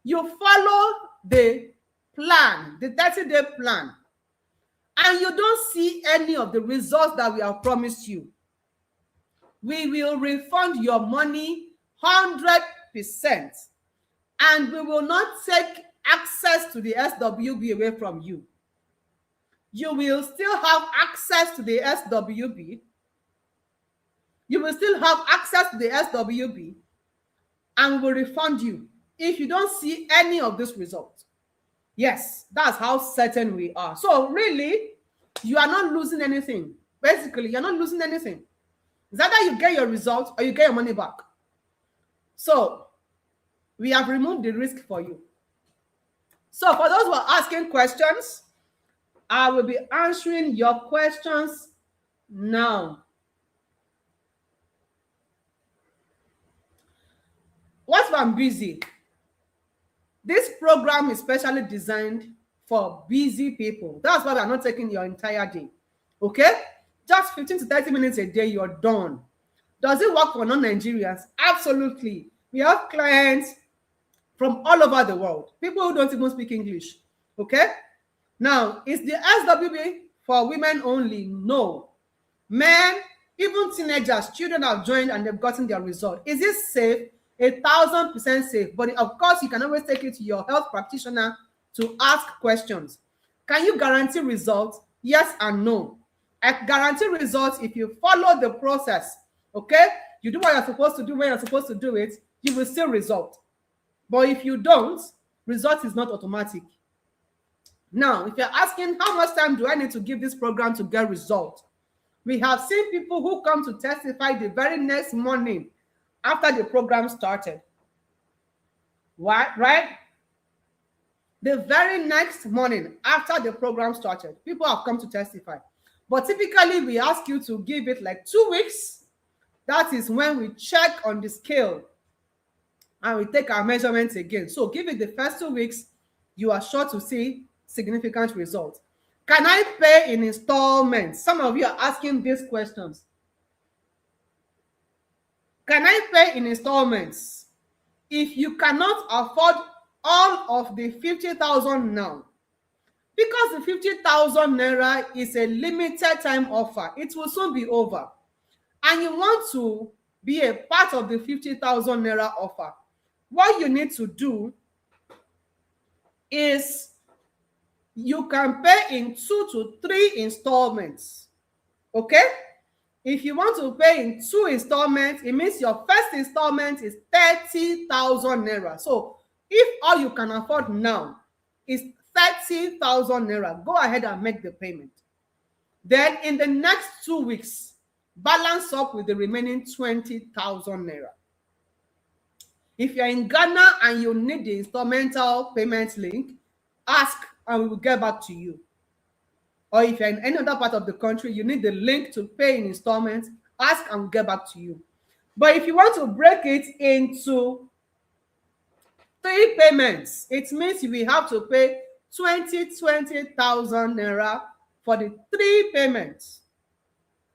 you follow the plan, the 30-day plan, and you don't see any of the results that we have promised you, we will refund your money 100%, and we will not take access to the SWB away from you. You will still have access to the SWB. You will still have access to the SWB, and we will refund you if you don't see any of this result. Yes, that's how certain we are. So really, you are not losing anything. Basically, you're not losing anything. It's either you get your results or you get your money back. So we have removed the risk for you. So for those who are asking questions, I will be answering your questions now. What if I'm busy? This program is specially designed for busy people. That's why we're not taking your entire day. Okay? Just 15 to 30 minutes a day, you're done. Does it work for non-Nigerians? Absolutely. We have clients from all over the world, people who don't even speak English. Okay? Now, is the SWB for women only? No. Men, even teenagers, children have joined and they've gotten their result. Is it safe? 1,000% safe. But of course, you can always take it to your health practitioner to ask questions. Can you guarantee results? Yes and no. I guarantee results if you follow the process. Okay? You do what you're supposed to do when you're supposed to do it, you will still result. But if you don't, result is not automatic. Now, if you're asking how much time do I need to give this program to get result, we have seen people who come to testify the very next morning after the program started. Right? The very next morning after the program started, people have come to testify. But typically, we ask you to give it like 2 weeks. That is when we check on the scale and we take our measurements again. So give it the first 2 weeks, you are sure to see significant results. Can I pay in installments? Some of you are asking these questions. Can I pay in installments? If you cannot afford all of the 50,000 now, Because the 50,000 naira is a limited time offer, it will soon be over, and you want to be a part of the 50,000 naira offer, what you need to do is you can pay in 2 to 3 installments. Okay? If you want to pay in 2 installments, it means your first installment is 30,000 naira. So if all you can afford now is 30,000 naira, go ahead and make the payment. Then in the next 2 weeks, balance up with the remaining 20,000 naira. If you're in Ghana and you need the installmental payment link, ask and we will get back to you. Or if you're in any other part of the country, you need the link to pay in installments, ask and we'll get back to you. But if you want to break it into 3 payments, it means we have to pay 20,000 naira for the 3 payments.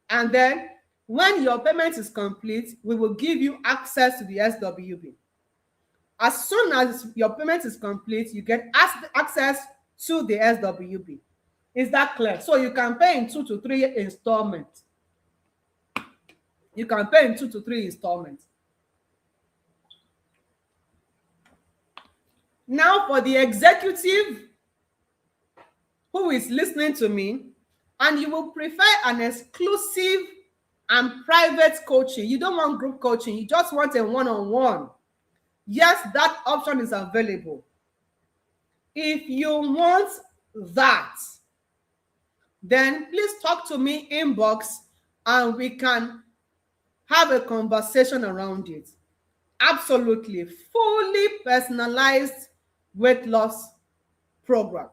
And then when your payment is complete, we will give you access to the SWB. As soon as your payment is complete, you get access to the SWB. Is that clear? So you can pay in 2 to 3 installments. You can pay in 2 to 3 installments. Now for the executive who is listening to me, and you will prefer an exclusive and private coaching. You don't want group coaching. You just want a one-on-one. Yes, that option is available. If you want that, then please talk to me inbox and we can have a conversation around it. Absolutely, fully personalized weight loss program.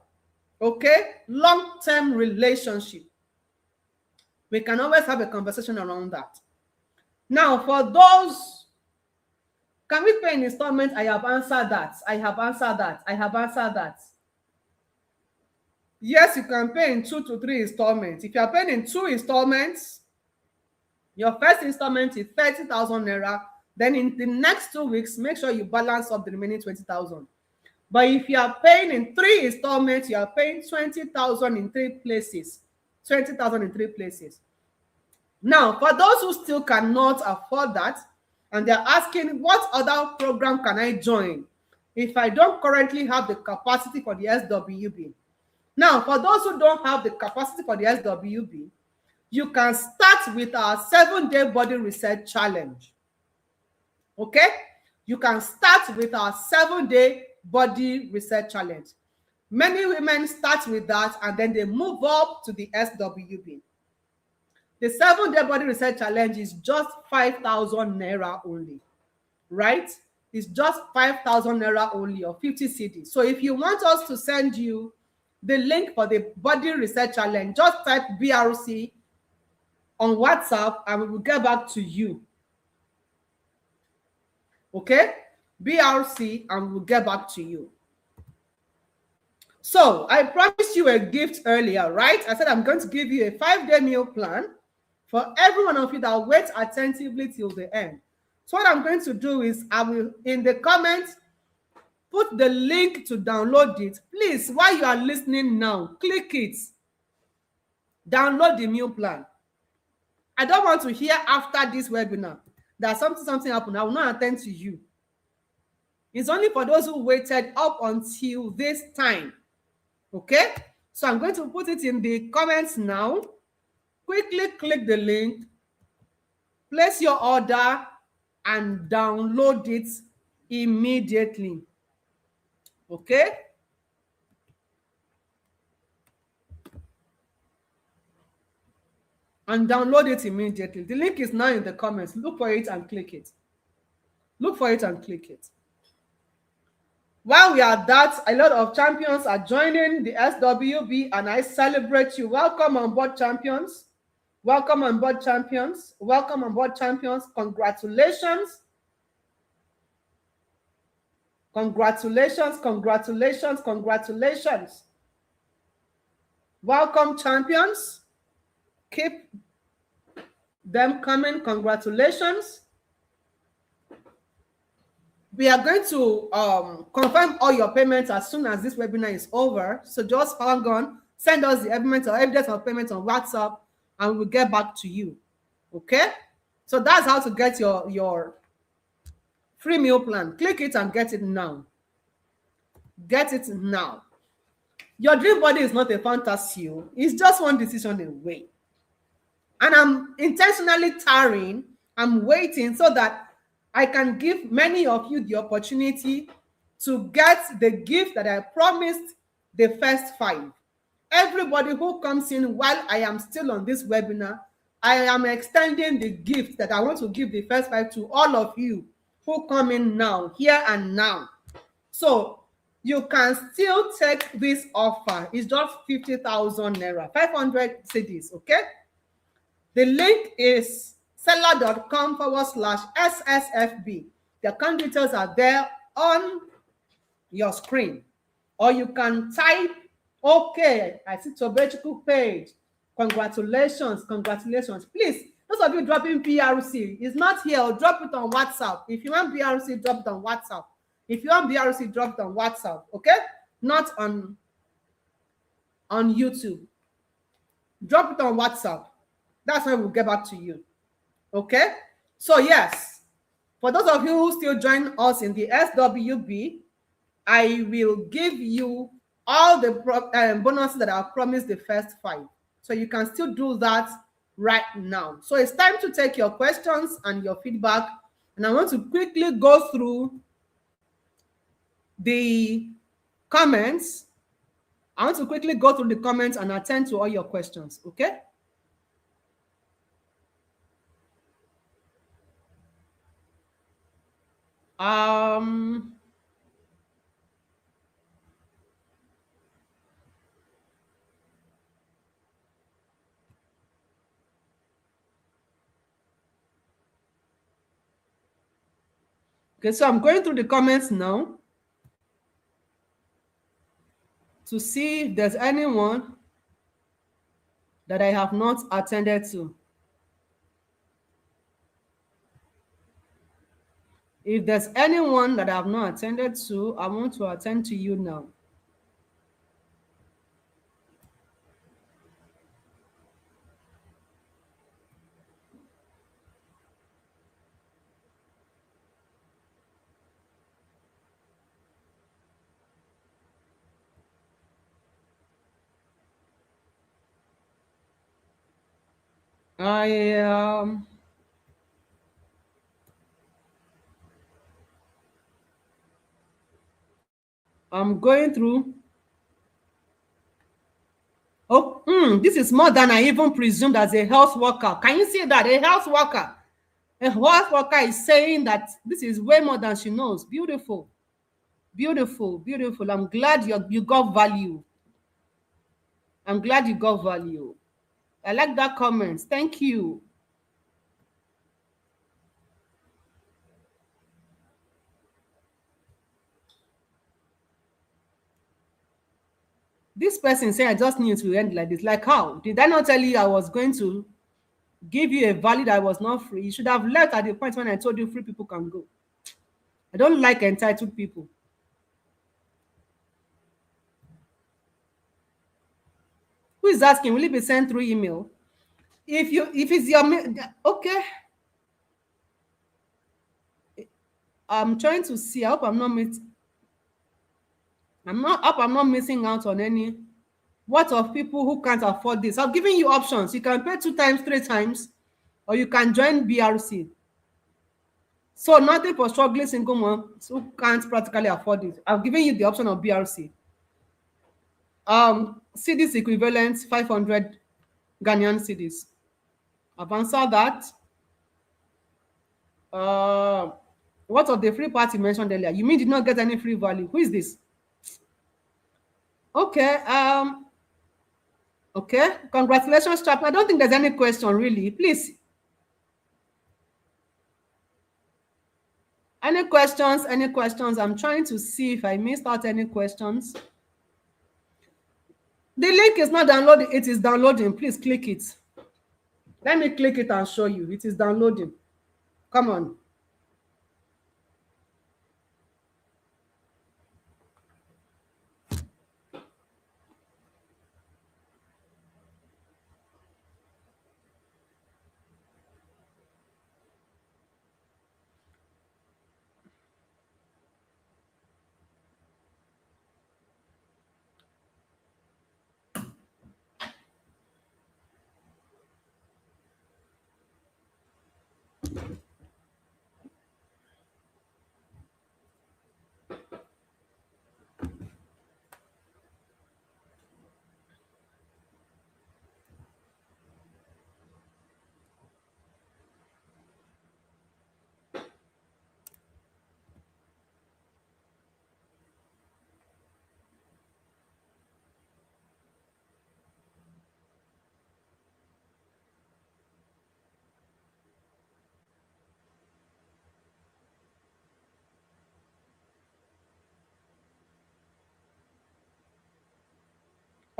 Okay, long-term relationship. We can always have a conversation around that. Now, for those, can we pay in installments? I have answered that. I have answered that. I have answered that. Yes, you can pay in 2 to 3 installments. If you are paying in 2 installments, your first installment is 30,000 naira. Then in the next 2 weeks, make sure you balance up the remaining 20,000. But if you are paying in 3 installments, you are paying 20,000 in 3 places. 20,000 in 3 places. Now, for those who still cannot afford that, and they're asking, what other program can I join if I don't currently have the capacity for the SWB? Now, for those who don't have the capacity for the SWB, you can start with our 7-day body reset challenge. Okay? You can start with our 7-day body reset challenge. Many women start with that and then they move up to the SWB. The 7-day body reset challenge is just 5,000 naira only, right? It's just 5,000 naira only, or 50 cedis. So if you want us to send you the link for the body reset challenge, just type BRC on WhatsApp and we will get back to you. Okay? BRC and we will get back to you. So I promised you a gift earlier, right? I said I'm going to give you a 5-day meal plan for every one of you that waits attentively till the end. So what I'm going to do is I will, in the comments, put the link to download it. Please, while you are listening now, click it. Download the meal plan. I don't want to hear after this webinar that something happened. I will not attend to you. It's only for those who waited up until this time. Okay? So I'm going to put it in the comments now. Quickly click the link, place your order, and download it immediately. Okay? And download it immediately. The link is now in the comments. Look for it and click it. Look for it and click it. While we are at that, a lot of champions are joining the SWB and I celebrate you. Welcome on board, champions. Welcome on board, champions. Welcome on board, champions. Congratulations. Congratulations, congratulations, congratulations. Welcome, champions. Keep them coming. Congratulations. We are going to confirm all your payments as soon as this webinar is over. So just hang on, send us the evidence of payment on WhatsApp, and we'll get back to you. Okay? So that's how to get your free meal plan. Click it and get it now. Get it now. Your dream body is not a fantasy. It's just one decision away. And I'm intentionally tarrying. I'm waiting so that I can give many of you the opportunity to get the gift that I promised the first 5. Everybody who comes in while I am still on this webinar, I am extending the gift that I want to give the first 5 to all of you who come in now, here and now. So you can still take this offer. It's just 50,000 naira, 500 cedis, okay? The link is seller.com/SSFB. The account details are there on your screen. Or you can type, okay, I see Tobechukwu page. Congratulations, congratulations. Please, those of you dropping PRC, it's not here, or drop it on WhatsApp. If you want PRC, drop it on WhatsApp. If you want BRC, drop it on WhatsApp, okay? Not on YouTube. Drop it on WhatsApp. That's when we'll get back to you. Okay? So yes, for those of you who still join us in the SWB, I will give you all the bonuses that I promised the first 5. So you can still do that right now. So it's time to take your questions and your feedback. And I want to quickly go through the comments. I want to quickly go through the comments and attend to all your questions, okay? Okay, so I'm going through the comments now to see if there's anyone that I have not attended to. If there's anyone that I have not attended to, I want to attend to you now. I'm going through. Oh, this is more than I even presumed as a health worker. Can you see that? A health worker. A health worker is saying that this is way more than she knows. Beautiful. Beautiful, beautiful. I'm glad you got value. I'm glad you got value. I like that comment. Thank you. This person said, I just knew it will end like this. Like how? Did I not tell you I was going to give you a value that was not free? You should have left at the point when I told you free people can go. I don't like entitled people. Who is asking? Will it be sent through email? If it's your okay. I'm trying to see. I hope I'm not missing out on any. What of people who can't afford this? I'm giving you options. You can pay 2 times, 3 times, or you can join BRC. So nothing for struggling single moms who can't practically afford it. I've given you the option of BRC. CDs equivalent 500 Ghanaian cedis. I've answered that. What of the free party mentioned earlier? You mean did not get any free value? Who is this? Okay. Okay. Congratulations, chap. I don't think there's any question really. Please. Any questions? Any questions? I'm trying to see if I missed out any questions. The link is not downloading. It is downloading. Please click it. Let me click it and show you. It is downloading. Come on.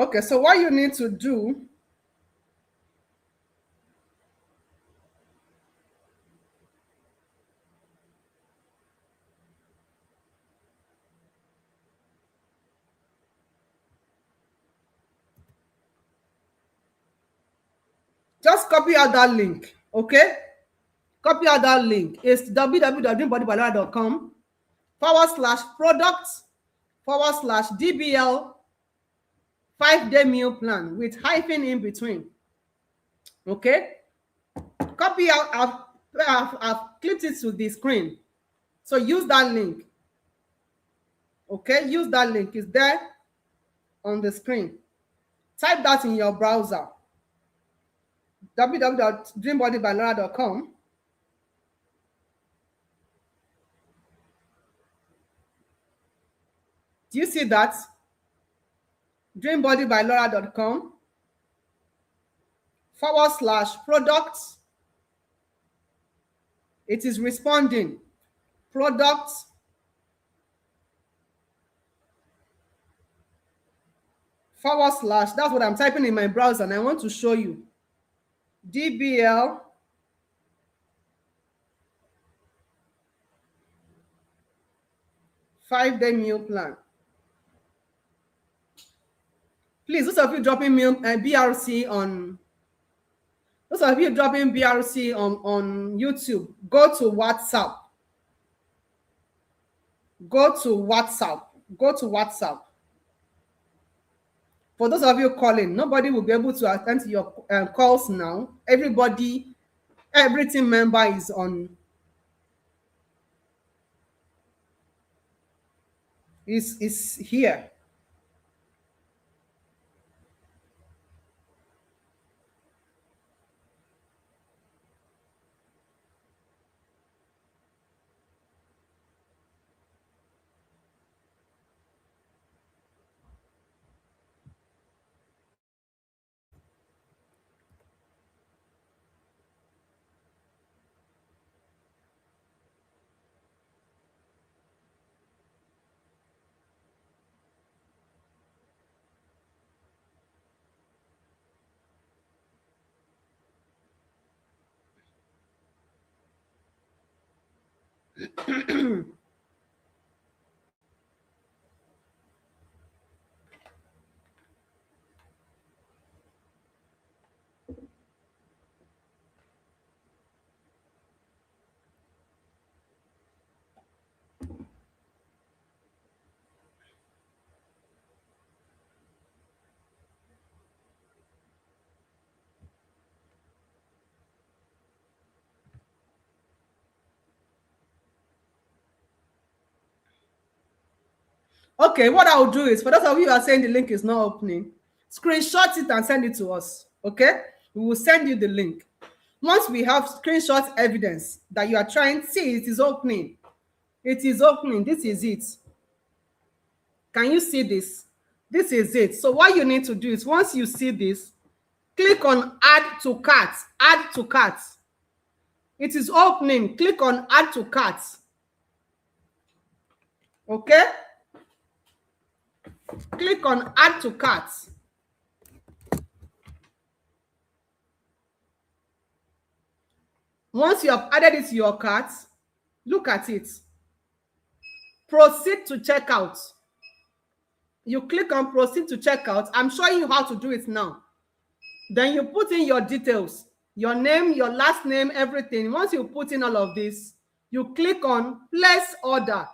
Okay, so what you need to do, just copy out that link. Okay, copy out that link. It's www.dreambodybalola.com/products/DBL 5-day meal plan with hyphen in between. Okay, copy out. I've clipped it to the screen. So use that link. Okay, use that link. It's there on the screen. Type that in your browser. www.dreambodybalola.com. Do you see that? dreambodybalola.com/products. It is responding. Products / that's what I'm typing in my browser, and I want to show you. DBL 5-day meal plan. Please, those of you dropping BRC on YouTube, go to WhatsApp. Go to WhatsApp. For those of you calling, nobody will be able to attend to your calls now. Every team member is here. Okay, what I'll do is, for those of you who are saying the link is not opening, screenshot it and send it to us. Okay, we will send you the link. Once we have screenshot evidence that you are trying, see, it is opening. It is opening. This is it. Can you see this? This is it. So what you need to do is, once you see this, click on add to cart. Add to cart. It is opening. Click on add to cart. Okay? Click on add to cart. Once you have added it to your cart, look at it. Proceed to checkout. You click on proceed to checkout. I'm showing you how to do it now. Then you put in your details, your name, your last name, everything. Once you put in all of this, you click on place order.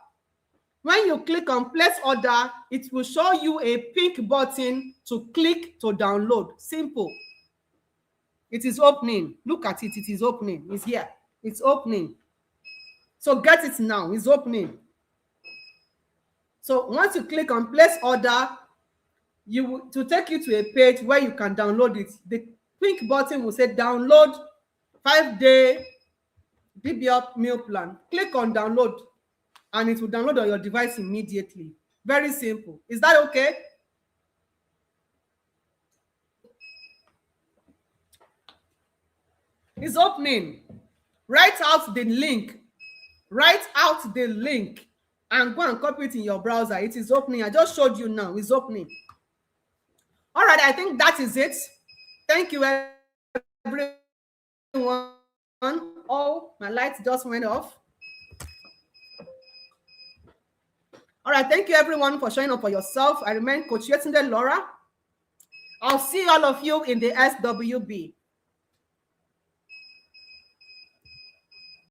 When you click on place order, it will show you a pink button to click to download. Simple. It is opening. Look at it. It is opening. It's here. It's opening. So get it now. It's opening. So once you click on place order, to take you to a page where you can download it. The pink button will say download 5-day DBL meal plan. Click on download and it will download on your device immediately. Very simple. Is that okay? It's opening. Write out the link. Write out the link and go and copy it in your browser. It is opening. I just showed you now. It's opening. All right, I think that is it. Thank you, everyone. Oh, my lights just went off. All right, thank you, everyone, for showing up for yourself. I remain Coach Yetunde Laura. I'll see all of you in the SWB.